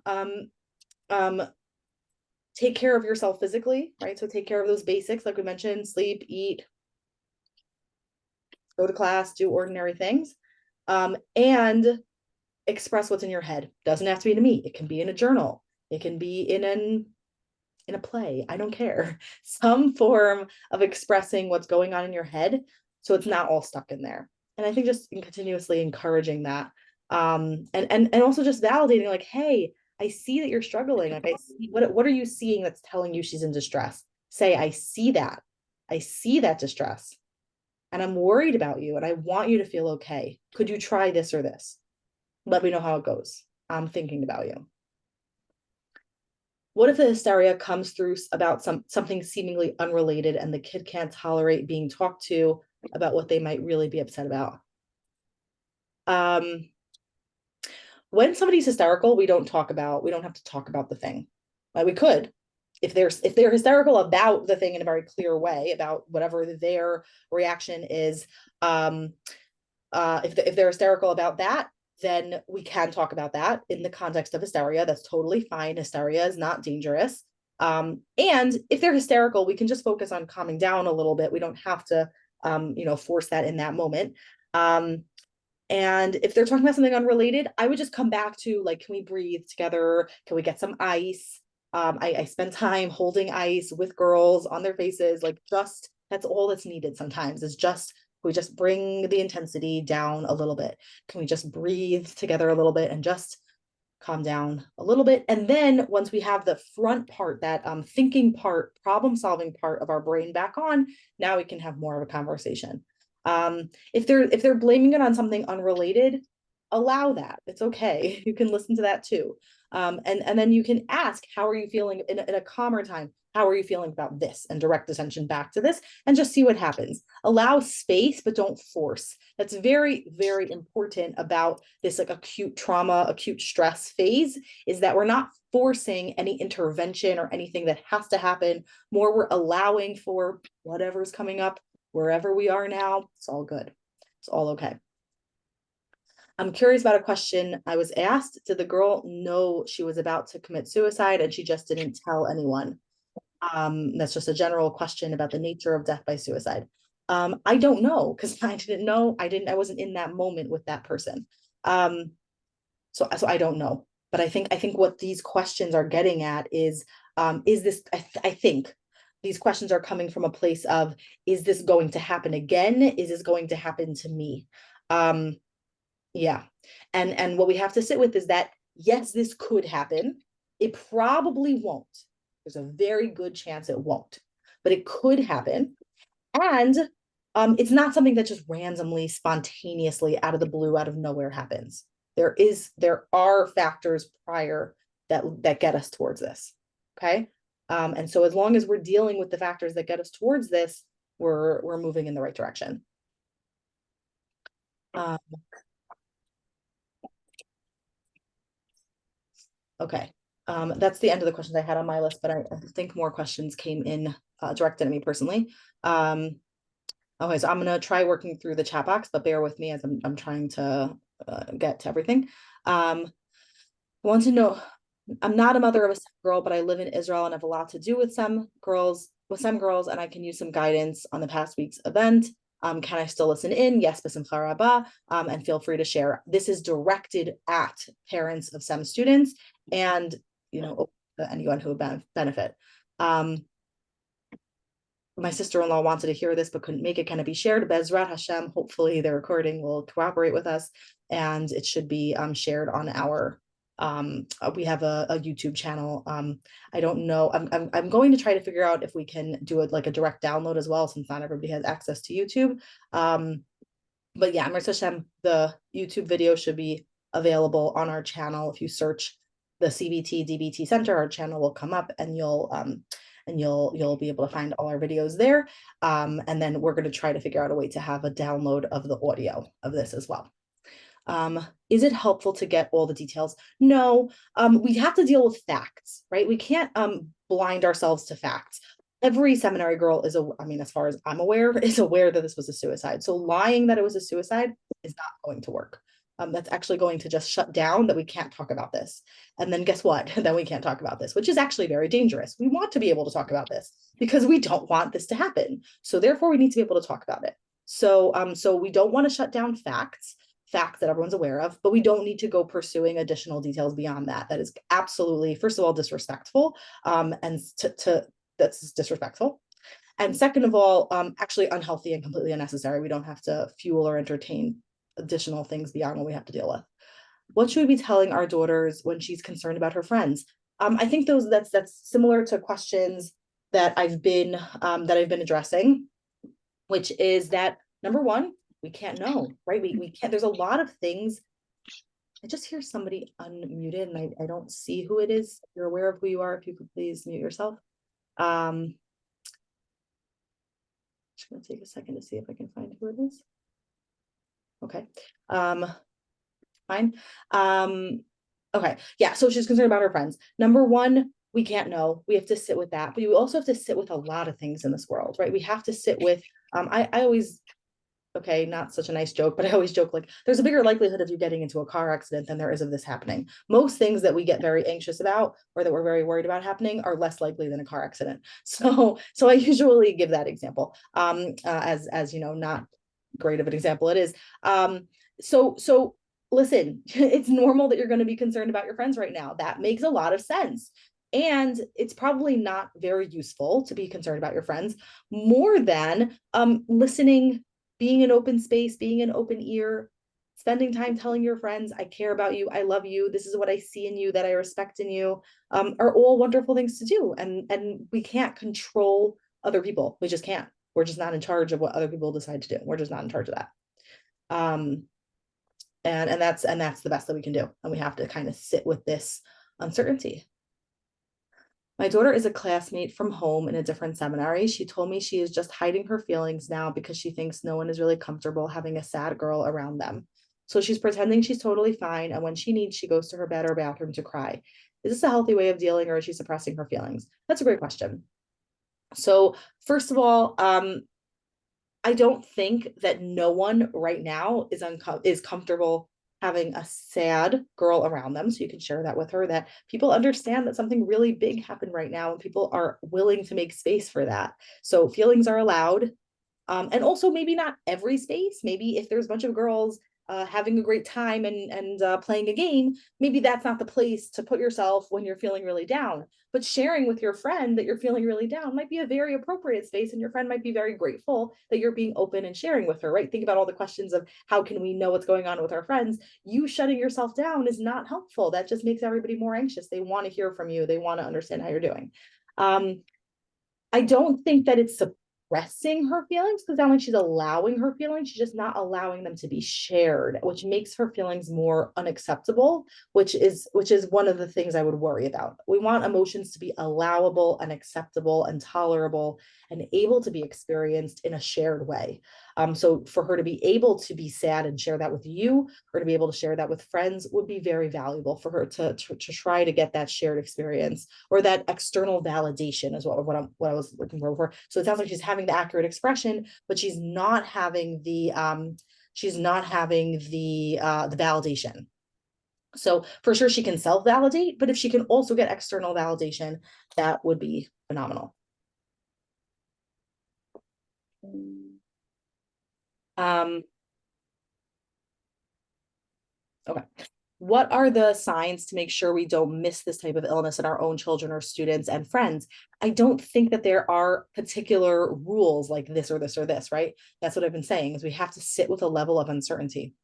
take care of yourself physically, right? So take care of those basics, like we mentioned, sleep, eat, go to class, do ordinary things, and express what's in your head. Doesn't have to be to me. It can be in a journal. It can be in a play. I don't care. Some form of expressing what's going on in your head, so it's not all stuck in there. And I think just continuously encouraging that, and also just validating, like, hey, I see that you're struggling. Like, I see, what are you seeing that's telling you she's in distress? Say, I see that. I see that distress. And I'm worried about you and I want you to feel okay. Could you try this or this? Let me know how it goes. I'm thinking about you. What if the hysteria comes through about something seemingly unrelated and the kid can't tolerate being talked to about what they might really be upset about? When somebody's hysterical, we don't have to talk about the thing. We could, if they're hysterical about the thing in a very clear way, about whatever their reaction is, if they're hysterical about that, then we can talk about that in the context of hysteria. That's totally fine. Hysteria is not dangerous. And if they're hysterical, we can just focus on calming down a little bit. We don't have to, force that in that moment. And if they're talking about something unrelated, I would just come back to, like, can we breathe together? Can we get some ice? I spend time holding ice with girls on their faces. Like, just, that's all that's needed sometimes, is just, we just bring the intensity down a little bit. Can we just breathe together a little bit and just calm down a little bit? And then once we have the front part, that thinking part, problem solving part of our brain back on, now we can have more of a conversation. If they're blaming it on something unrelated, allow that. It's okay. You can listen to that too. And then you can ask, how are you feeling in a calmer time? How are you feeling about this? And direct attention back to this and just see what happens. Allow space, but don't force. That's very, very important about this, like, acute trauma, acute stress phase, is that we're not forcing any intervention or anything that has to happen. More, we're allowing for whatever's coming up wherever we are now. It's all good. It's all okay. I'm curious about a question I was asked. Did the girl know she was about to commit suicide and she just didn't tell anyone? That's just a general question about the nature of death by suicide. I don't know, because I didn't know. I wasn't in that moment with that person. So I don't know. But I think what these questions are getting at is this, I think these questions are coming from a place of, is this going to happen again? Is this going to happen to me? Yeah. And what we have to sit with is that, yes, this could happen. It probably won't. There's a very good chance it won't, but it could happen. And it's not something that just randomly, spontaneously, out of the blue, out of nowhere happens. There are factors prior that get us towards this. Okay. And so as long as we're dealing with the factors that get us towards this, we're moving in the right direction. Um, okay. That's the end of the questions I had on my list, but I think more questions came in directed at me personally. Okay, so I'm gonna try working through the chat box, but bear with me as I'm trying to get to everything. I want to know, I'm not a mother of a girl, but I live in Israel and have a lot to do with some girls, and I can use some guidance on the past week's event. Can I still listen in? Yes, b'simcha rabah, and feel free to share. This is directed at parents of some students and, anyone who would benefit. My sister-in-law wanted to hear this but couldn't make it. Can it be shared? Bezrat Hashem, hopefully the recording will cooperate with us and it should be shared on our we have a YouTube channel. I don't know. I'm going to try to figure out if we can do it like a direct download as well, since not everybody has access to YouTube. But yeah, Mirza Hashem, the YouTube video should be available on our channel. If you search the CBT DBT Center, our channel will come up and you'll be able to find all our videos there. And then we're going to try to figure out a way to have a download of the audio of this as well. Is it helpful to get all the details? No, we have to deal with facts, right? We can't blind ourselves to facts. Every seminary girl is, as far as I'm aware, is aware that this was a suicide. So lying that it was a suicide is not going to work. That's actually going to just shut down that we can't talk about this. And then guess what? Then we can't talk about this, which is actually very dangerous. We want to be able to talk about this because we don't want this to happen. So therefore we need to be able to talk about it. So, so we don't want to shut down facts that everyone's aware of, but we don't need to go pursuing additional details beyond that. That is absolutely, first of all, disrespectful. And that's disrespectful. And second of all, actually unhealthy and completely unnecessary. We don't have to fuel or entertain additional things beyond what we have to deal with. What should we be telling our daughters when she's concerned about her friends? I think that's similar to questions that I've been addressing, which is that number one, we can't know, right? We can't, there's a lot of things. I just hear somebody unmuted and I don't see who it is. If you're aware of who you are, if you could please mute yourself. Just gonna take a second to see if I can find who it is. Okay. Fine. Okay. Yeah. So she's concerned about her friends. Number one, we can't know. We have to sit with that. But you also have to sit with a lot of things in this world, right? We have to sit with, I always, okay, not such a nice joke, but I always joke like there's a bigger likelihood of you getting into a car accident than there is of this happening. Most things that we get very anxious about or that we're very worried about happening are less likely than a car accident. So I usually give that example as you know, not great of an example it is. So listen, it's normal that you're going to be concerned about your friends right now. That makes a lot of sense. And it's probably not very useful to be concerned about your friends more than listening, being an open space, being an open ear, spending time telling your friends, I care about you, I love you, this is what I see in you, that I respect in you, are all wonderful things to do. And we can't control other people. We just can't. We're just not in charge of what other people decide to do. We're just not in charge of that. And that's the best that we can do. And we have to kind of sit with this uncertainty. My daughter is a classmate from home in a different seminary. She told me she is just hiding her feelings now because she thinks no one is really comfortable having a sad girl around them. So she's pretending she's totally fine. And when she needs, she goes to her bed or bathroom to cry. Is this a healthy way of dealing, or is she suppressing her feelings? That's a great question. So first of all, I don't think that no one right now is comfortable having a sad girl around them. So you can share that with her, that people understand that something really big happened right now and people are willing to make space for that. So feelings are allowed. And also maybe not every space. Maybe if there's a bunch of girls having a great time and playing a game, maybe that's not the place to put yourself when you're feeling really down. But sharing with your friend that you're feeling really down might be a very appropriate space, and your friend might be very grateful that you're being open and sharing with her, right? Think about all the questions of how can we know what's going on with our friends. You shutting yourself down is not helpful. That just makes everybody more anxious. They want to hear from you. They want to understand how you're doing. I don't think that it's suppressing her feelings, because not like she's allowing her feelings, she's just not allowing them to be shared, which makes her feelings more unacceptable, which is one of the things I would worry about. We want emotions to be allowable and acceptable and tolerable and able to be experienced in a shared way. So for her to be able to be sad and share that with you, or to be able to share that with friends, would be very valuable for her to try to get that shared experience, or that external validation is what I was looking for. So it sounds like she's having the accurate expression, but she's not having the validation. So for sure she can self-validate, but if she can also get external validation, that would be phenomenal. Okay. What are the signs to make sure we don't miss this type of illness in our own children or students and friends? I don't think that there are particular rules like this or this or this, right? That's what I've been saying, is we have to sit with a level of uncertainty.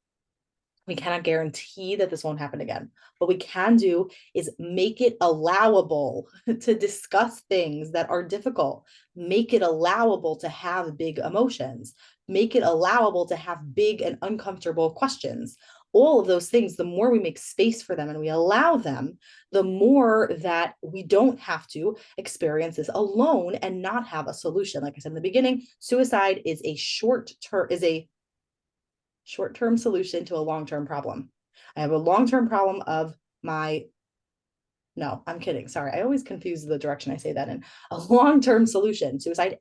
We cannot guarantee that this won't happen again. What we can do is make it allowable to discuss things that are difficult. Make it allowable to have big emotions. Make it allowable to have big and uncomfortable questions. All of those things, the more we make space for them and we allow them, the more that we don't have to experience this alone and not have a solution. Like I said in the beginning, suicide is a short-term solution to a long-term problem. I have a long-term problem of no, I'm kidding. Sorry. I always confuse the direction I say that in. A long-term solution. Suicide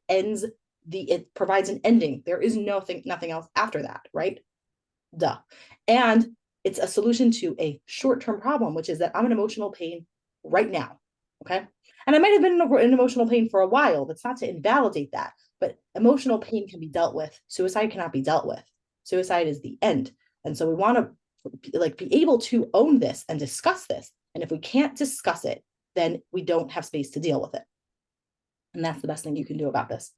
it provides an ending. There is nothing else after that, right? Duh. And it's a solution to a short-term problem, which is that I'm in emotional pain right now. Okay. And I might have been in emotional pain for a while. That's not to invalidate that, but emotional pain can be dealt with. Suicide cannot be dealt with. Suicide is the end. And so we want to be able to own this and discuss this. And if we can't discuss it, then we don't have space to deal with it. And that's the best thing you can do about this.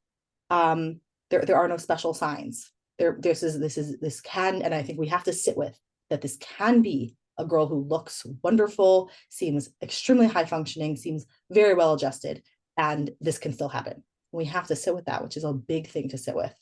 There are no special signs. This can, and I think we have to sit with that. This can be a girl who looks wonderful, seems extremely high functioning, seems very well adjusted, and this can still happen. We have to sit with that, which is a big thing to sit with.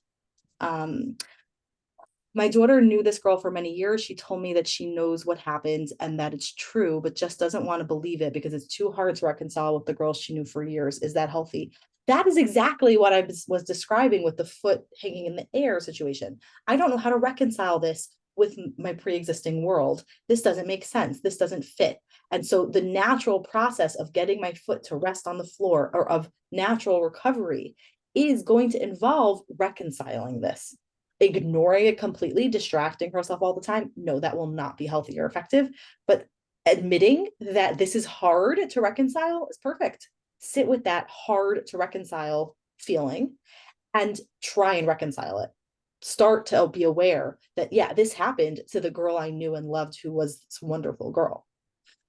My daughter knew this girl for many years. She told me that she knows what happened and that it's true, but just doesn't want to believe it because it's too hard to reconcile with the girl she knew for years. Is that healthy? That is exactly what I was describing with the foot hanging in the air situation. I don't know how to reconcile this with my pre-existing world. This doesn't make sense. This doesn't fit. And so the natural process of getting my foot to rest on the floor, or of natural recovery, is going to involve reconciling this. Ignoring it completely, distracting herself all the time, no, that will not be healthy or effective. But admitting that this is hard to reconcile is perfect. Sit with that hard to reconcile feeling and try and reconcile it. Start to be aware that, yeah, this happened to the girl I knew and loved, who was this wonderful girl.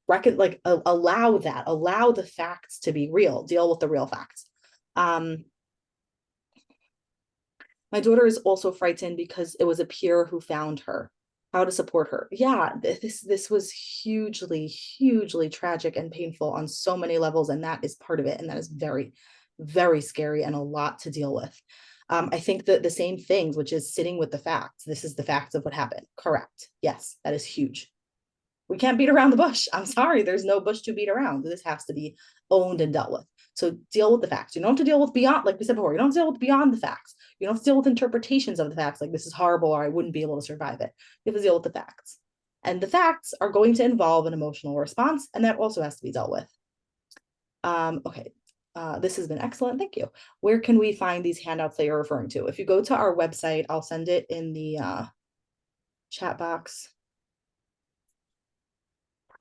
Allow the facts to be real. Deal with the real facts. My daughter is also frightened because it was a peer who found her. How to support her? Yeah, this was hugely tragic and painful on so many levels, and that is part of it, and that is very, very scary and a lot to deal with. I think that the same things, which is sitting with the facts. This is the facts of what happened. Correct. Yes, that is huge. We can't beat around the bush. I'm sorry, there's no bush to beat around. This has to be owned and dealt with. So deal with the facts. You don't have to deal with beyond, like we said before, you don't have to deal with beyond the facts. You don't have to deal with interpretations of the facts, like this is horrible or I wouldn't be able to survive it. You have to deal with the facts. And the facts are going to involve an emotional response, and that also has to be dealt with. Okay. This has been excellent. Thank you. Where can we find these handouts that you're referring to? If you go to our website, I'll send it in the chat box.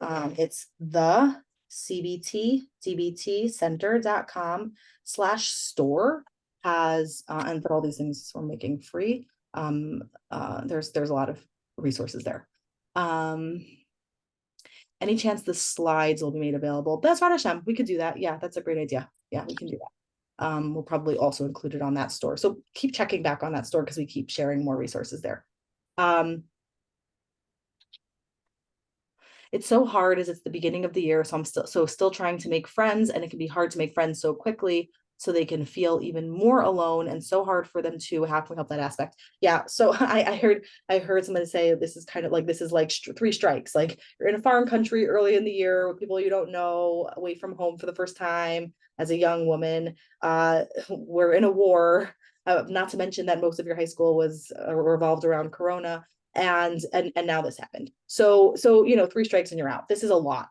It's the cbtcenter.com/store has and for all these things we're making free. There's a lot of resources there. Any chance the slides will be made available? That's right, Hashem. We could do that. Yeah, that's a great idea. Yeah, we can do that. We'll probably also include it on that store. So keep checking back on that store because we keep sharing more resources there. It's so hard as it's the beginning of the year. So I'm still trying to make friends, and it can be hard to make friends so quickly so they can feel even more alone, and so hard for them to how can we help that aspect. Yeah. So I heard somebody say this is kind of like, this is like three strikes. Like you're in a foreign country early in the year with people you don't know, away from home for the first time as a young woman. We're in a war. Not to mention that most of your high school was revolved around Corona, and now this happened. So three strikes and you're out. This is a lot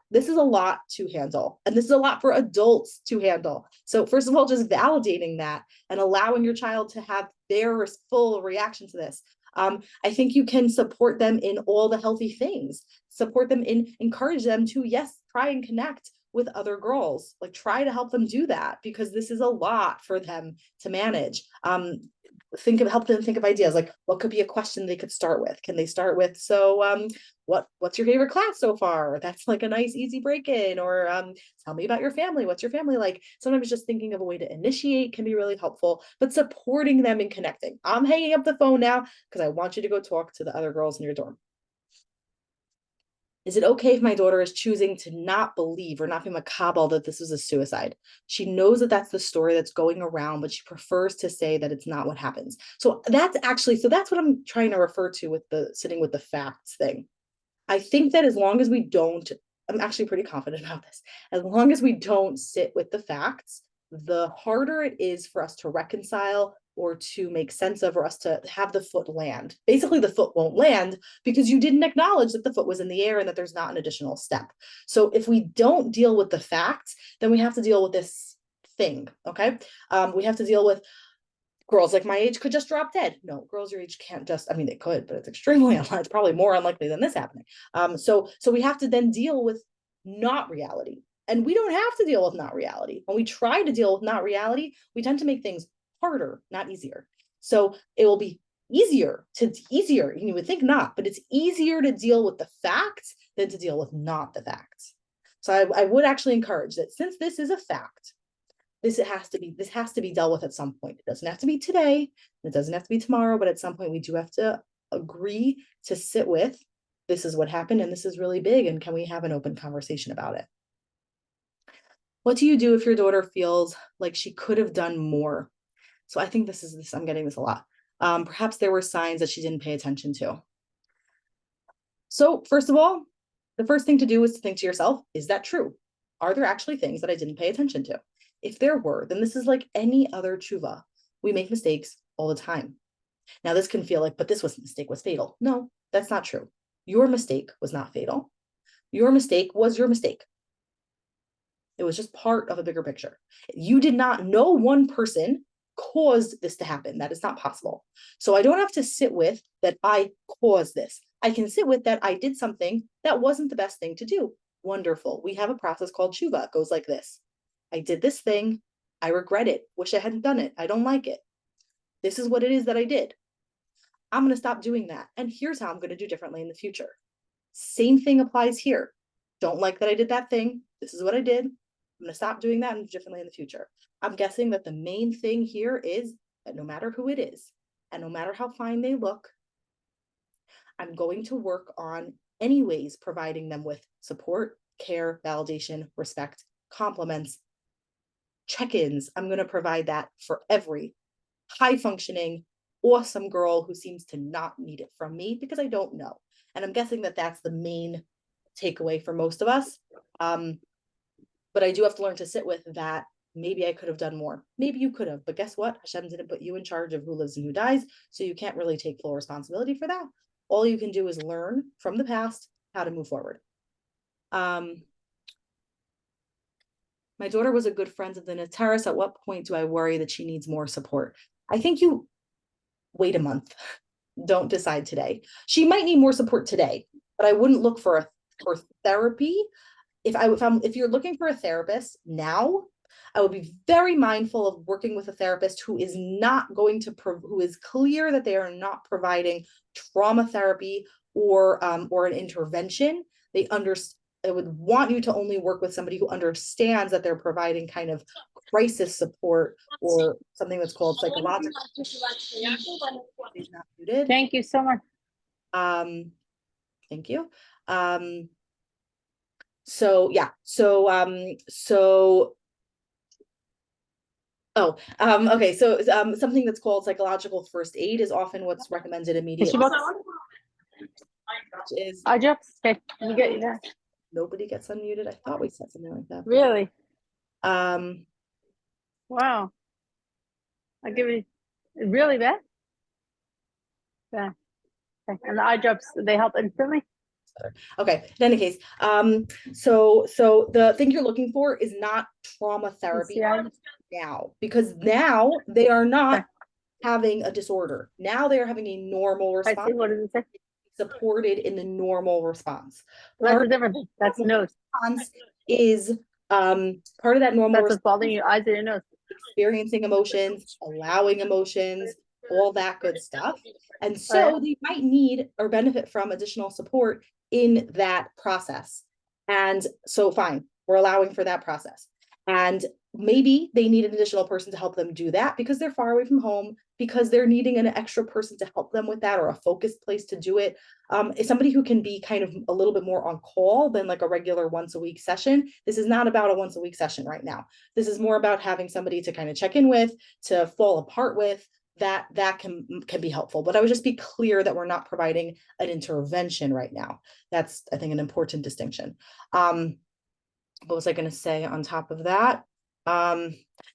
to handle, and this is a lot for adults to handle. So first of all, just validating that and allowing your child to have their full reaction to this. I think you can support them in all the healthy things, support them encourage them to, yes, try and connect with other girls, like try to help them do that, because this is a lot for them to manage. Help them think of ideas, like what could be a question they could start with. Can they start with, so what's your favorite class so far? That's like a nice easy break-in. Or tell me about your family. What's your family like? Sometimes just thinking of a way to initiate can be really helpful, but supporting them and connecting. I'm hanging up the phone now because I want you to go talk to the other girls in your dorm. Is it okay if my daughter is choosing to not believe or not be macabre that this was a suicide? She knows that that's the story that's going around, but she prefers to say that it's not what happens. So that's what I'm trying to refer to with the sitting with the facts thing. I think that as long as we don't, I'm actually pretty confident about this, as long as we don't sit with the facts, the harder it is for us to reconcile or to make sense of, or us to have the foot land. Basically, the foot won't land because you didn't acknowledge that the foot was in the air and that there's not an additional step. So if we don't deal with the facts, then we have to deal with this thing, okay? We have to deal with girls like my age could just drop dead. No, girls your age can't just, I mean, they could, but it's extremely unlikely. It's probably more unlikely than this happening. So we have to then deal with not reality. And we don't have to deal with not reality. When we try to deal with not reality, we tend to make things harder, not easier. So it will be easier, you would think not, but it's easier to deal with the facts than to deal with not the facts. So I would actually encourage that, since this is a fact, this has to be dealt with at some point. It doesn't have to be today, it doesn't have to be tomorrow, but at some point we do have to agree to sit with, this is what happened and this is really big, and can we have an open conversation about it? What do you do if your daughter feels like she could have done more? So I think I'm getting this a lot. Perhaps there were signs that she didn't pay attention to. So first of all, the first thing to do is to think to yourself, is that true? Are there actually things that I didn't pay attention to? If there were, then this is like any other tshuva. We make mistakes all the time. Now this can feel like, but this mistake was fatal. No, that's not true. Your mistake was not fatal. Your mistake was your mistake. It was just part of a bigger picture. You did not know one person caused this to happen. That is not possible. So I don't have to sit with that I caused this. I can sit with that I did something that wasn't the best thing to do. Wonderful. We have a process called tshuva. It goes like this. I did this thing. I regret it. Wish I hadn't done it. I don't like it. This is what it is that I did. I'm going to stop doing that. And here's how I'm going to do differently in the future. Same thing applies here. Don't like that I did that thing. This is what I did. I'm going to stop doing that and do differently in the future. I'm guessing that the main thing here is that no matter who it is, and no matter how fine they look, I'm going to work on anyways providing them with support, care, validation, respect, compliments, check-ins. I'm going to provide that for every high-functioning, awesome girl who seems to not need it from me, because I don't know. And I'm guessing that that's the main takeaway for most of us. But I do have to learn to sit with that. Maybe I could have done more. Maybe you could have, but guess what? Hashem didn't put you in charge of who lives and who dies, so you can't really take full responsibility for that. All you can do is learn from the past how to move forward. My daughter was a good friend of the Nateris. At what point do I worry that she needs more support? I think you wait a month. Don't decide today. She might need more support today, but I wouldn't look for therapy. If you're looking for a therapist now, I would be very mindful of working with a therapist who is not going to, who is clear that they are not providing trauma therapy or an intervention. I would want you to only work with somebody who understands that they're providing kind of crisis support or something that's called psychological. He's not muted. Thank you so much. Thank you. So yeah, okay, so something that's called psychological first aid is often what's recommended immediately. Is I just okay, you get that. Nobody gets unmuted. I thought we said something like that. Really? Wow. I give you really bad. Yeah. Okay. And the eye drops, they help instantly. Okay, in any case, so the thing you're looking for is not trauma therapy now, because now they are not having a disorder. Now they are having a normal response. I see. What does it say? Supported in the normal response. Well, that's a different thing. That's the nose. Response is part of that normal. That's what's bothering your eyes or your nose. Experiencing emotions, allowing emotions, all that good stuff. And so they might need or benefit from additional support in that process. And so fine, we're allowing for that process. And maybe they need an additional person to help them do that because they're far away from home, because they're needing an extra person to help them with that, or a focused place to do it. Is somebody who can be kind of a little bit more on call than like a regular once a week session. This is not about a once a week session right now. This is more about having somebody to kind of check in with, to fall apart with. That can be helpful, but I would just be clear that we're not providing an intervention right now. That's, I think, an important distinction. What was I going to say on top of that?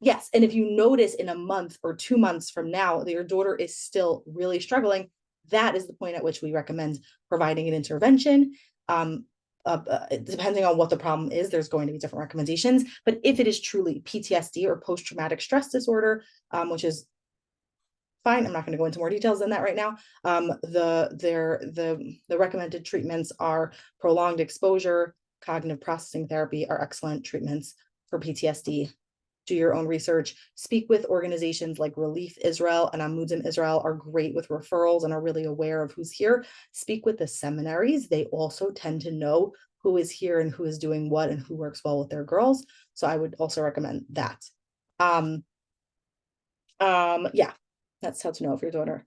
Yes, and if you notice in a month or 2 months from now that your daughter is still really struggling, that is the point at which we recommend providing an intervention. Depending on what the problem is, there's going to be different recommendations. But if it is truly PTSD or post-traumatic stress disorder, which is fine, I'm not going to go into more details than that right now. The recommended treatments are prolonged exposure, cognitive processing therapy are excellent treatments for PTSD. Do your own research. Speak with organizations like Relief Israel and Amudim Israel are great with referrals and are really aware of who's here. Speak with the seminaries. They also tend to know who is here and who is doing what and who works well with their girls. So I would also recommend that. Yeah, that's how to know if your daughter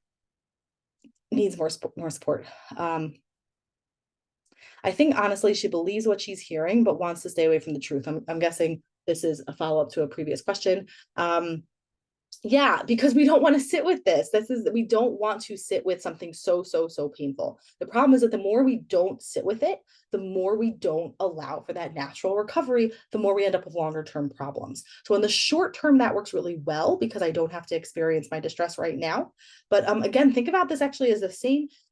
needs more support. I think honestly she believes what she's hearing but wants to stay away from the truth. I'm guessing this is a follow-up to a previous question. Yeah, because we don't want to sit with this. We don't want to sit with something so painful. The problem is that the more we don't sit with it, the more we don't allow for that natural recovery, the more we end up with longer term problems. So in the short term, that works really well because I don't have to experience my distress right now. But again, think about this actually as the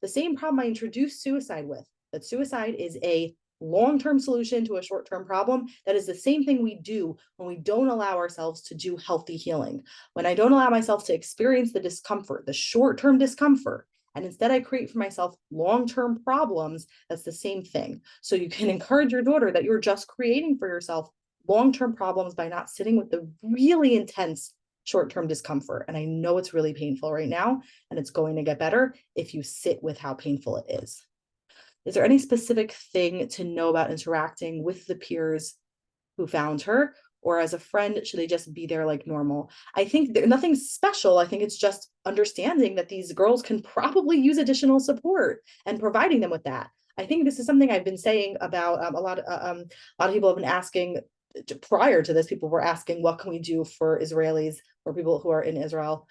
same problem I introduced suicide with, that suicide is a long-term solution to a short-term problem. That is the same thing we do when we don't allow ourselves to do healthy healing. When I don't allow myself to experience the discomfort, the short-term discomfort, and instead I create for myself long-term problems, that's the same thing. So you can encourage your daughter that you're just creating for yourself long-term problems by not sitting with the really intense short-term discomfort. And I know it's really painful right now, and it's going to get better if you sit with how painful it is. Is there any specific thing to know about interacting with the peers who found her? Or as a friend, should they just be there like normal? I think there's nothing special. I think it's just understanding that these girls can probably use additional support and providing them with that. I think this is something I've been saying about a lot of people have been asking prior to this. People were asking, what can we do for Israelis or people who are in Israel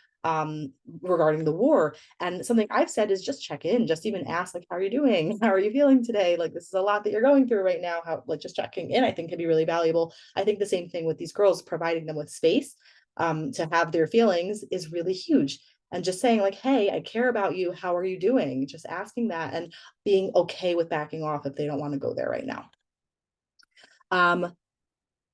regarding the war? And something I've said is just check in, just even ask, like, how are you doing? How are you feeling today? Like, this is a lot that you're going through right now. How, like, just checking in, I think, can be really valuable. I think the same thing with these girls, providing them with space to have their feelings is really huge. And just saying, like, hey, I care about you. How are you doing? Just asking that and being okay with backing off if they don't want to go there right now.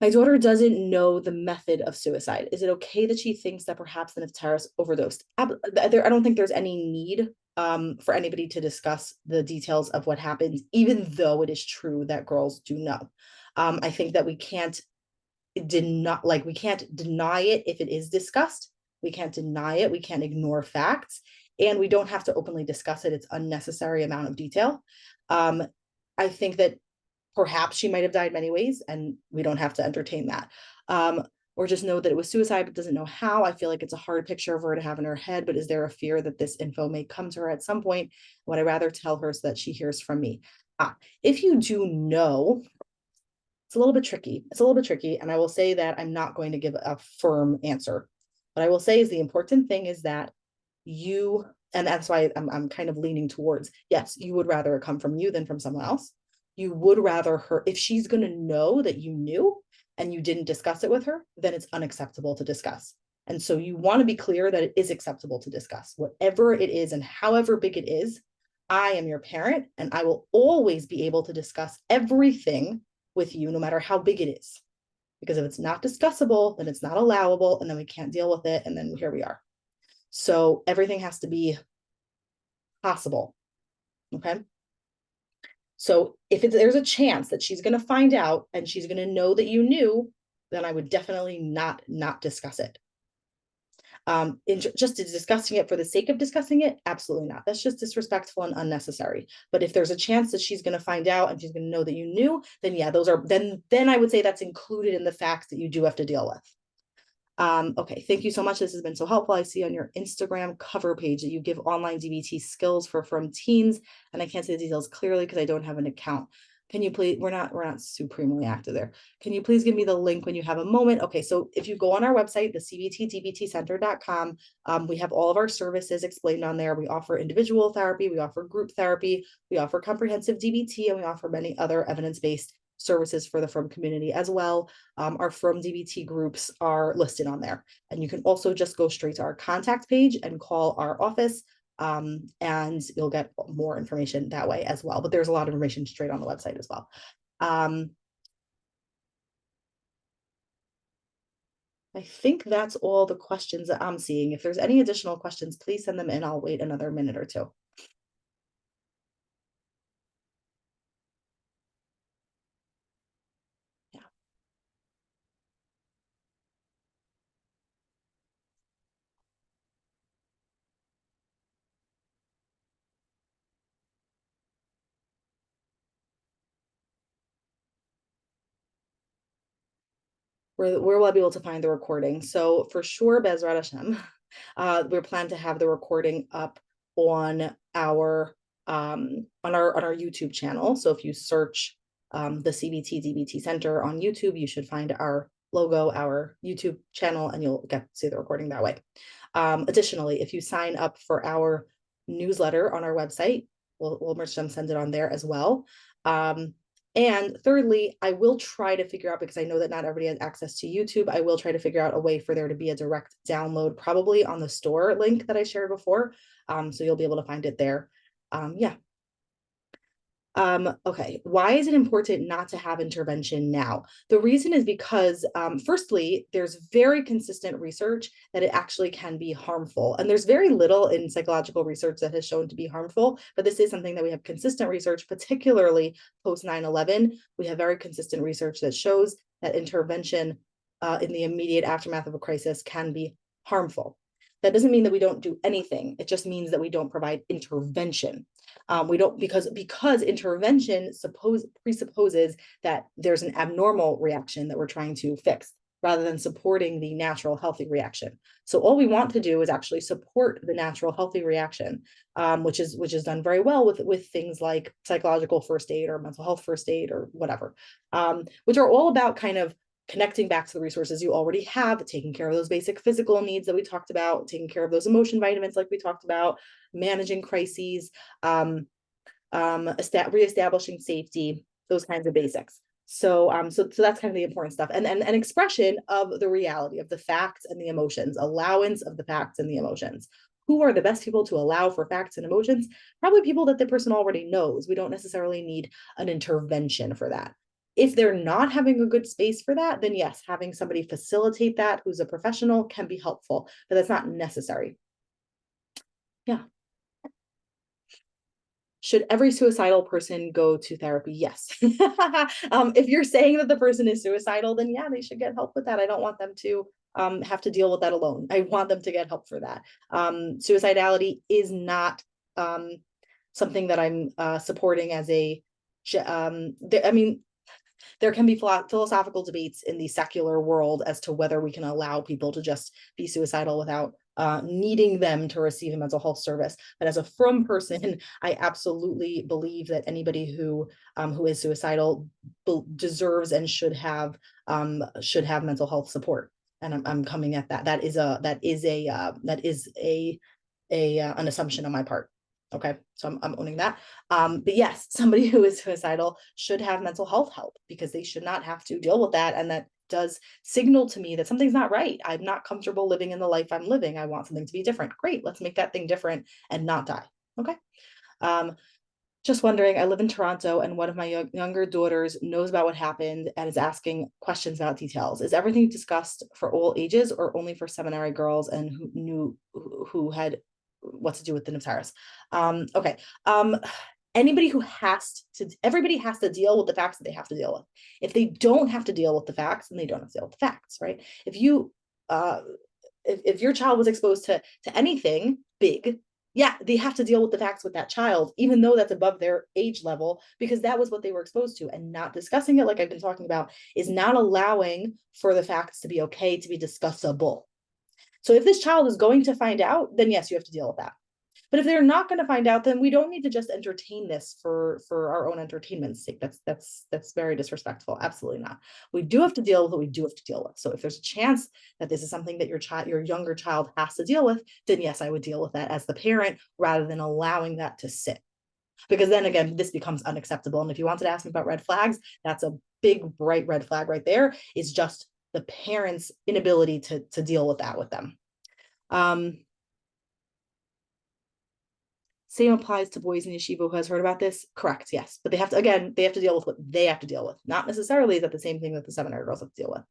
My daughter doesn't know the method of suicide. Is it okay that she thinks that perhaps the Nefteris overdosed? I don't think there's any need for anybody to discuss the details of what happened, even though it is true that girls do know. I think that we can't we can't deny it if it is discussed. We can't deny it. We can't ignore facts. And we don't have to openly discuss it. It's unnecessary amount of detail. I think that perhaps she might have died many ways, and we don't have to entertain that. Or just know that it was suicide, but doesn't know how. I feel like it's a hard picture of her to have in her head, but is there a fear that this info may come to her at some point? Would I rather tell her so that she hears from me? If you do know, it's a little bit tricky. It's a little bit tricky. And I will say that I'm not going to give a firm answer. What I will say is the important thing is that you, and that's why I'm kind of leaning towards, yes, you would rather it come from you than from someone else. You would rather her, if she's going to know that you knew and you didn't discuss it with her, then it's unacceptable to discuss. And so you want to be clear that it is acceptable to discuss, whatever it is and however big it is. I am your parent, and I will always be able to discuss everything with you, no matter how big it is. Because if it's not discussable, then it's not allowable, and then we can't deal with it, and then here we are. So everything has to be possible. Okay. So if there's a chance that she's going to find out and she's going to know that you knew, then I would definitely not discuss it. Just discussing it for the sake of discussing it, absolutely not. That's just disrespectful and unnecessary. But if there's a chance that she's going to find out and she's going to know that you knew, then yeah, those are then I would say that's included in the facts that you do have to deal with. Okay, thank you so much. This has been so helpful. I see on your Instagram cover page that you give online DBT skills from teens, and I can't see the details clearly because I don't have an account. Can you please, we're not supremely active there. Can you please give me the link when you have a moment? Okay, so if you go on our website, the cbtdbtcenter.com, we have all of our services explained on there. We offer individual therapy, we offer group therapy, we offer comprehensive DBT, and we offer many other evidence-based services for the FROM community as well. Our FROM DBT groups are listed on there. And you can also just go straight to our contact page and call our office, and you'll get more information that way as well. But there's a lot of information straight on the website as well. I think that's all the questions that I'm seeing. If there's any additional questions, please send them in. I'll wait another minute or two. Where will I be able to find the recording? So for sure, Bezrat Hashem, we're planning to have the recording up on our YouTube channel. So if you search the CBT DBT Center on YouTube, you should find our logo, our YouTube channel, and you'll get to see the recording that way. Additionally, if you sign up for our newsletter on our website, we'll send it on there as well. And thirdly, I will try to figure out, because I know that not everybody has access to YouTube, I will try to figure out a way for there to be a direct download, probably on the store link that I shared before. So you'll be able to find it there. Yeah. Okay, why is it important not to have intervention now? The reason is because, firstly, there's very consistent research that it actually can be harmful. And there's very little in psychological research that has shown to be harmful, but this is something that we have consistent research, particularly post 9/11. We have very consistent research that shows that intervention in the immediate aftermath of a crisis can be harmful. That doesn't mean that we don't do anything. It just means that we don't provide intervention. We don't, because intervention presupposes that there's an abnormal reaction that we're trying to fix, rather than supporting the natural healthy reaction. So all we want to do is actually support the natural healthy reaction, which is done very well with things like psychological first aid or mental health first aid or whatever, which are all about kind of connecting back to the resources you already have, taking care of those basic physical needs that we talked about, taking care of those emotion vitamins like we talked about, managing crises, reestablishing safety, those kinds of basics. So that's kind of the important stuff. And an expression of the reality of the facts and the emotions, allowance of the facts and the emotions. Who are the best people to allow for facts and emotions? Probably people that the person already knows. We don't necessarily need an intervention for that. If they're not having a good space for that, then yes, having somebody facilitate that who's a professional can be helpful, but that's not necessary. Yeah. should every suicidal person go to therapy? Yes. If you're saying that the person is suicidal, then yeah, they should get help with that. I don't want them to have to deal with that alone. I want them to get help for that. Suicidality is not something that I'm supporting as a, I mean, there can be philosophical debates in the secular world as to whether we can allow people to just be suicidal without needing them to receive a mental health service. But as a frum person, I absolutely believe that anybody who is suicidal deserves and should have mental health support. And I'm coming at that. That is an assumption on my part. Okay, so I'm owning that. But yes, somebody who is suicidal should have mental health help because they should not have to deal with that. And that does signal to me that something's not right. I'm not comfortable living in the life I'm living. I want something to be different. Great, let's make that thing different and not die. Okay. Just wondering, I live in Toronto and one of my younger daughters knows about what happened and is asking questions about details. Is everything discussed for all ages or only for seminary girls and who had what to do with the Neftaris? Okay. Everybody has to deal with the facts that they have to deal with. If they don't have to deal with the facts, then they don't have to deal with the facts, right? If your child was exposed to anything big, yeah, they have to deal with the facts with that child, even though that's above their age level, because that was what they were exposed to. And not discussing it, like I've been talking about, is not allowing for the facts to be okay, to be discussable. So if this child is going to find out, then yes, you have to deal with that. But if they're not going to find out, then we don't need to just entertain this for our own entertainment's sake. That's very disrespectful. Absolutely not. We do have to deal with what we do have to deal with. So if there's a chance that this is something that your younger child has to deal with, then yes, I would deal with that as the parent rather than allowing that to sit. Because then again, this becomes unacceptable. And if you wanted to ask me about red flags, that's a big, bright red flag right there. It's just the parents' inability to deal with that with them. Same applies to boys in yeshiva who has heard about this. Correct, yes. But they have to deal with what they have to deal with. Not necessarily is that the same thing that the seminary girls have to deal with.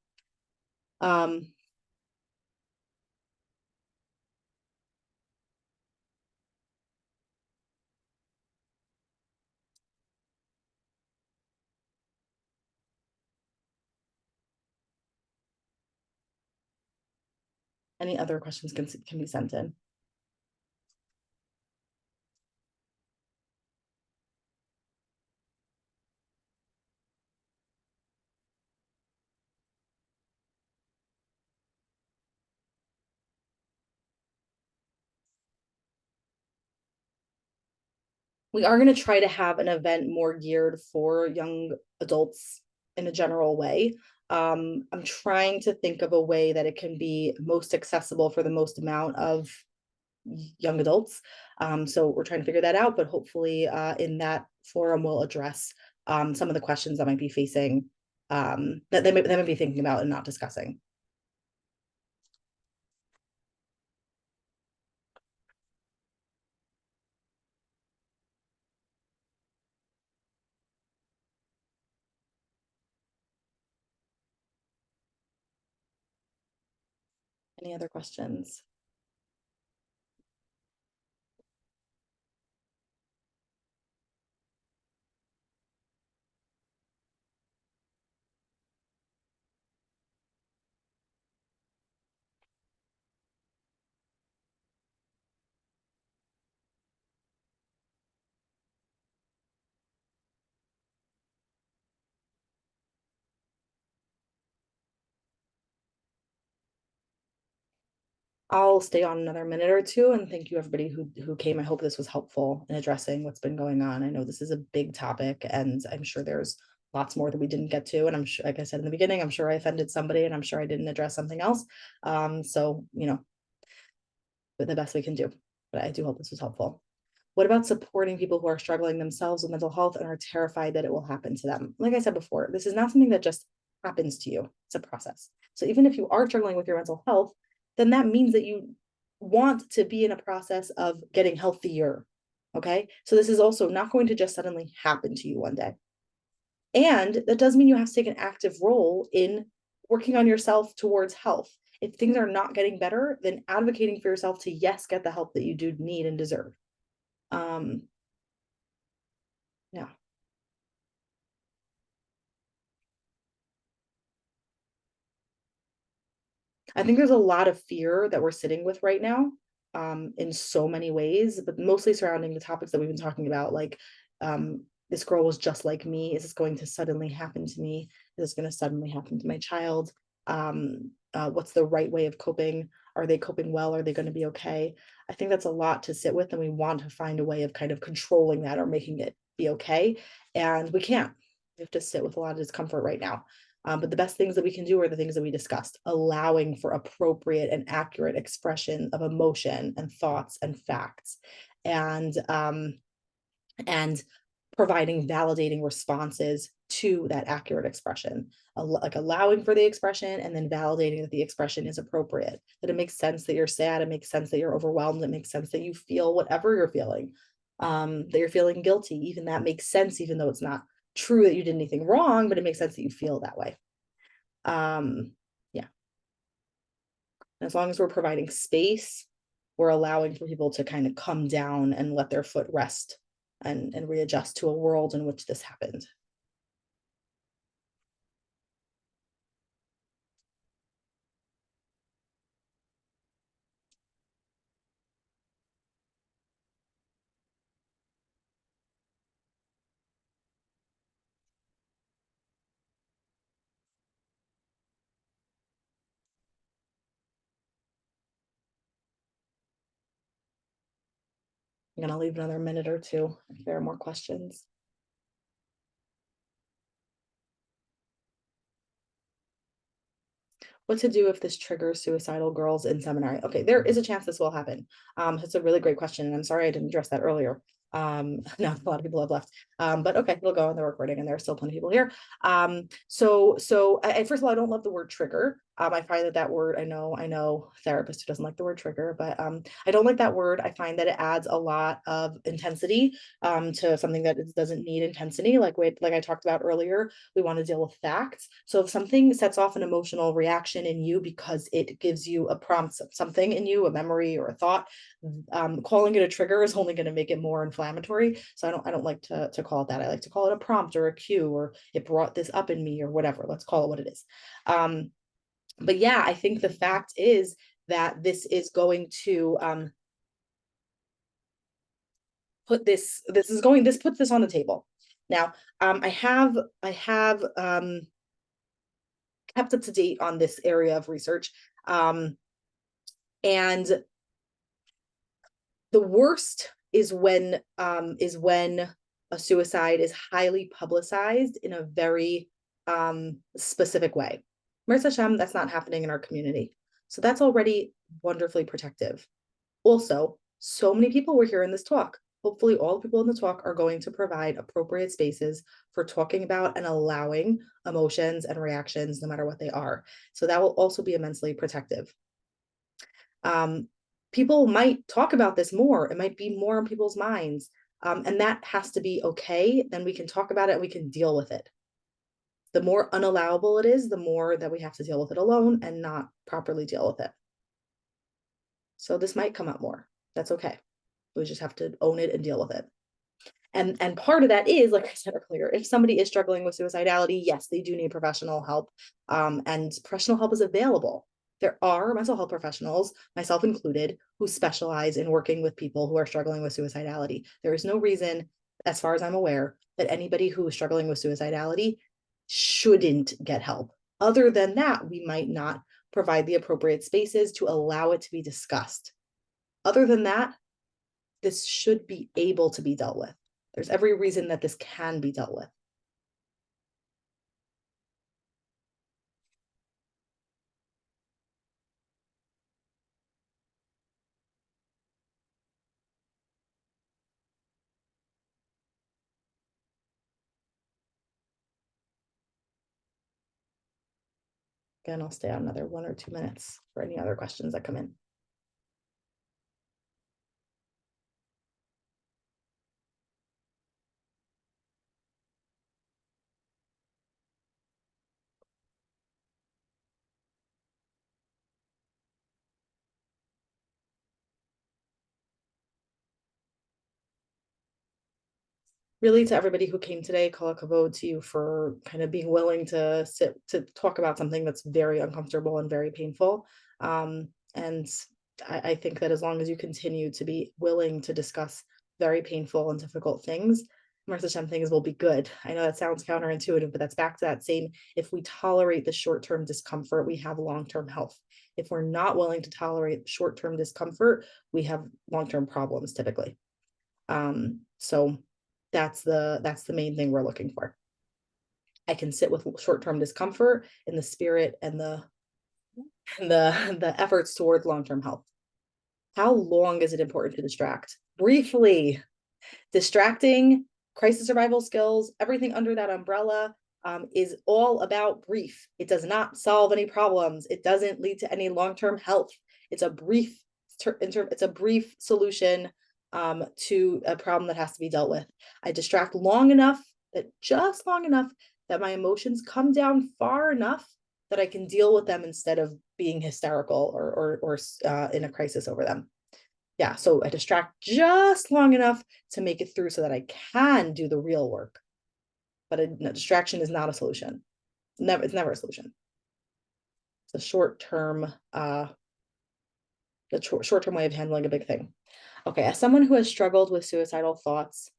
Any other questions can be sent in. We are going to try to have an event more geared for young adults in a general way. I'm trying to think of a way that it can be most accessible for the most amount of young adults. So we're trying to figure that out, but hopefully in that forum we'll address some of the questions that might be facing, that they might be thinking about and not discussing. Any other questions? I'll stay on another minute or two and thank you everybody who came. I hope this was helpful in addressing what's been going on. I know this is a big topic and I'm sure there's lots more that we didn't get to. And I'm sure, like I said in the beginning, I'm sure I offended somebody and I'm sure I didn't address something else. So, but the best we can do, but I do hope this was helpful. What about supporting people who are struggling themselves with mental health and are terrified that it will happen to them? Like I said before, this is not something that just happens to you. It's a process. So even if you are struggling with your mental health, then that means that you want to be in a process of getting healthier. Okay. So this is also not going to just suddenly happen to you one day. And that does mean you have to take an active role in working on yourself towards health. If things are not getting better, then advocating for yourself to, yes, get the help that you do need and deserve. Yeah. I think there's a lot of fear that we're sitting with right now, in so many ways, but mostly surrounding the topics that we've been talking about, like, this girl was just like me. Is this going to suddenly happen to me? Is this going to suddenly happen to my child? What's the right way of coping? Are they coping well? Are they going to be okay? I think that's a lot to sit with, and we want to find a way of kind of controlling that or making it be okay. And we can't. We have to sit with a lot of discomfort right now. But the best things that we can do are the things that we discussed, allowing for appropriate and accurate expression of emotion and thoughts and facts, and and providing validating responses to that accurate expression, like allowing for the expression and then validating that the expression is appropriate, that it makes sense that you're sad, it makes sense that you're overwhelmed, it makes sense that you feel whatever you're feeling, that you're feeling guilty, even that makes sense, even though it's not true that you did anything wrong, but it makes sense that you feel that way. Yeah. As long as we're providing space, we're allowing for people to kind of come down and let their foot rest and readjust to a world in which this happened. I'm gonna leave another minute or two if there are more questions. What to do if this triggers suicidal girls in seminary? Okay, there is a chance this will happen. It's a really great question, and I'm sorry I didn't address that earlier. Now a lot of people have left, but okay, it'll go on the recording, and there are still plenty of people here. So first of all, I don't love the word trigger. I find that word, I know therapist who doesn't like the word trigger, but I don't like that word. I find that it adds a lot of intensity to something that doesn't need intensity. Like I talked about earlier, we want to deal with facts. So if something sets off an emotional reaction in you because it gives you a prompt, something in you, a memory or a thought, calling it a trigger is only going to make it more inflammatory. So I don't like to call it that. I like to call it a prompt or a cue, or it brought this up in me or whatever. Let's call it what it is. But yeah, I think the fact is that this is going to this puts this on the table. Now, I have kept up to date on this area of research, and the worst is when a suicide is highly publicized in a very specific way. Mirza Hashem, that's not happening in our community, so that's already wonderfully protective. Also, so many people were here in this talk. Hopefully all the people in the talk are going to provide appropriate spaces for talking about and allowing emotions and reactions, no matter what they are. So that will also be immensely protective. People might talk about this more. It might be more in people's minds. And that has to be okay. Then we can talk about it and we can deal with it. The more unallowable it is, the more that we have to deal with it alone and not properly deal with it. So this might come up more. That's okay. We just have to own it and deal with it. And part of that is, like I said earlier, if somebody is struggling with suicidality, yes, they do need professional help. And professional help is available. There are mental health professionals, myself included, who specialize in working with people who are struggling with suicidality. There is no reason, as far as I'm aware, that anybody who is struggling with suicidality shouldn't get help. Other than that, we might not provide the appropriate spaces to allow it to be discussed. Other than that, this should be able to be dealt with. There's every reason that this can be dealt with. Again, I'll stay on another 1 or 2 minutes for any other questions that come in. really, to everybody who came today, kol hakavod to you for kind of being willing to sit to talk about something that's very uncomfortable and very painful. And I think that as long as you continue to be willing to discuss very painful and difficult things, things will be good. I know that sounds counterintuitive, but that's back to that same, if we tolerate the short-term discomfort, we have long-term health. If we're not willing to tolerate short-term discomfort, we have long-term problems typically. So that's the main thing we're looking for. I can sit with short-term discomfort in the spirit and the efforts towards long-term health. How long is it important to distract? Briefly. Distracting, crisis survival skills, everything under that umbrella is all about brief. It does not solve any problems. It doesn't lead to any long-term health. It's a brief solution to a problem that has to be dealt with. I distract long enough, just long enough that my emotions come down far enough that I can deal with them instead of being hysterical or in a crisis over them. Yeah, so I distract just long enough to make it through so that I can do the real work. But a distraction is not a solution. It's never a solution. It's a short-term, short-term way of handling a big thing. Okay, as someone who has struggled with suicidal thoughts,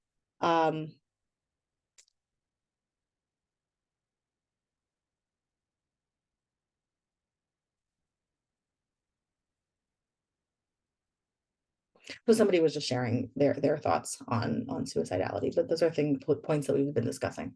so somebody was just sharing their thoughts on suicidality, but those are points that we've been discussing.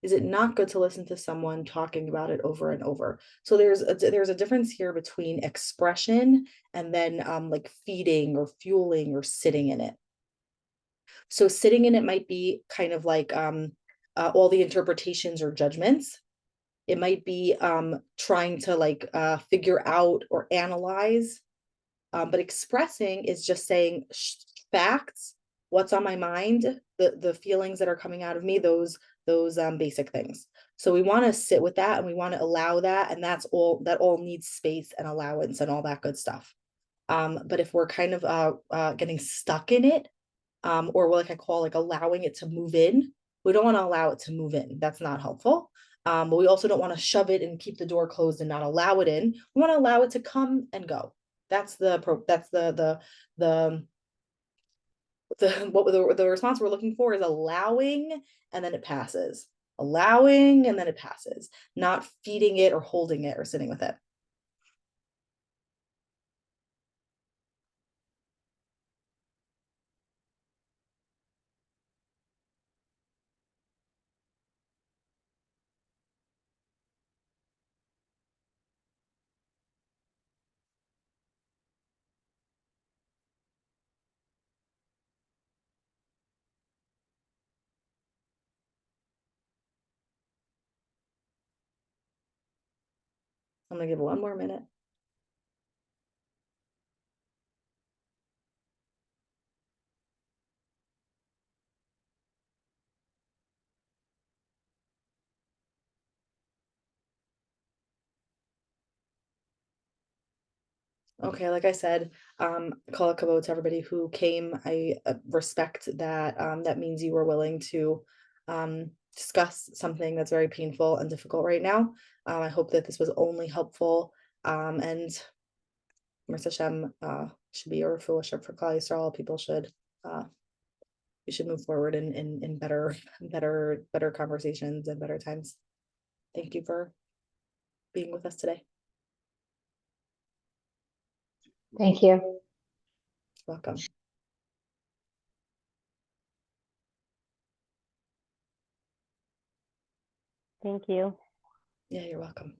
Is it not good to listen to someone talking about it over and over? So there's a difference here between expression and then like feeding or fueling or sitting in it. So sitting in it might be kind of like all the interpretations or judgments. It might be trying to like figure out or analyze. But expressing is just saying facts, what's on my mind, the feelings that are coming out of me, those basic things. So we want to sit with that and we want to allow that, and that all needs space and allowance and all that good stuff. But if we're kind of getting stuck in it, or like I call like allowing it to move in, we don't want to allow it to move in. That's not helpful. But we also don't want to shove it and keep the door closed and not allow it in. We want to allow it to come and go. That's the response we're looking for is allowing and then it passes. Allowing and then it passes, not feeding it or holding it or sitting with it. I'm gonna give it one more minute. Okay, like I said, kol hakavod to everybody who came. I respect that. That means you were willing to discuss something that's very painful and difficult right now. I hope that this was only helpful. And Mirza Shem should be a refuah for Klal Yisrael. People should we should move forward in better conversations and better times. Thank you for being with us today. Thank you. Welcome. Thank you. Yeah, you're welcome.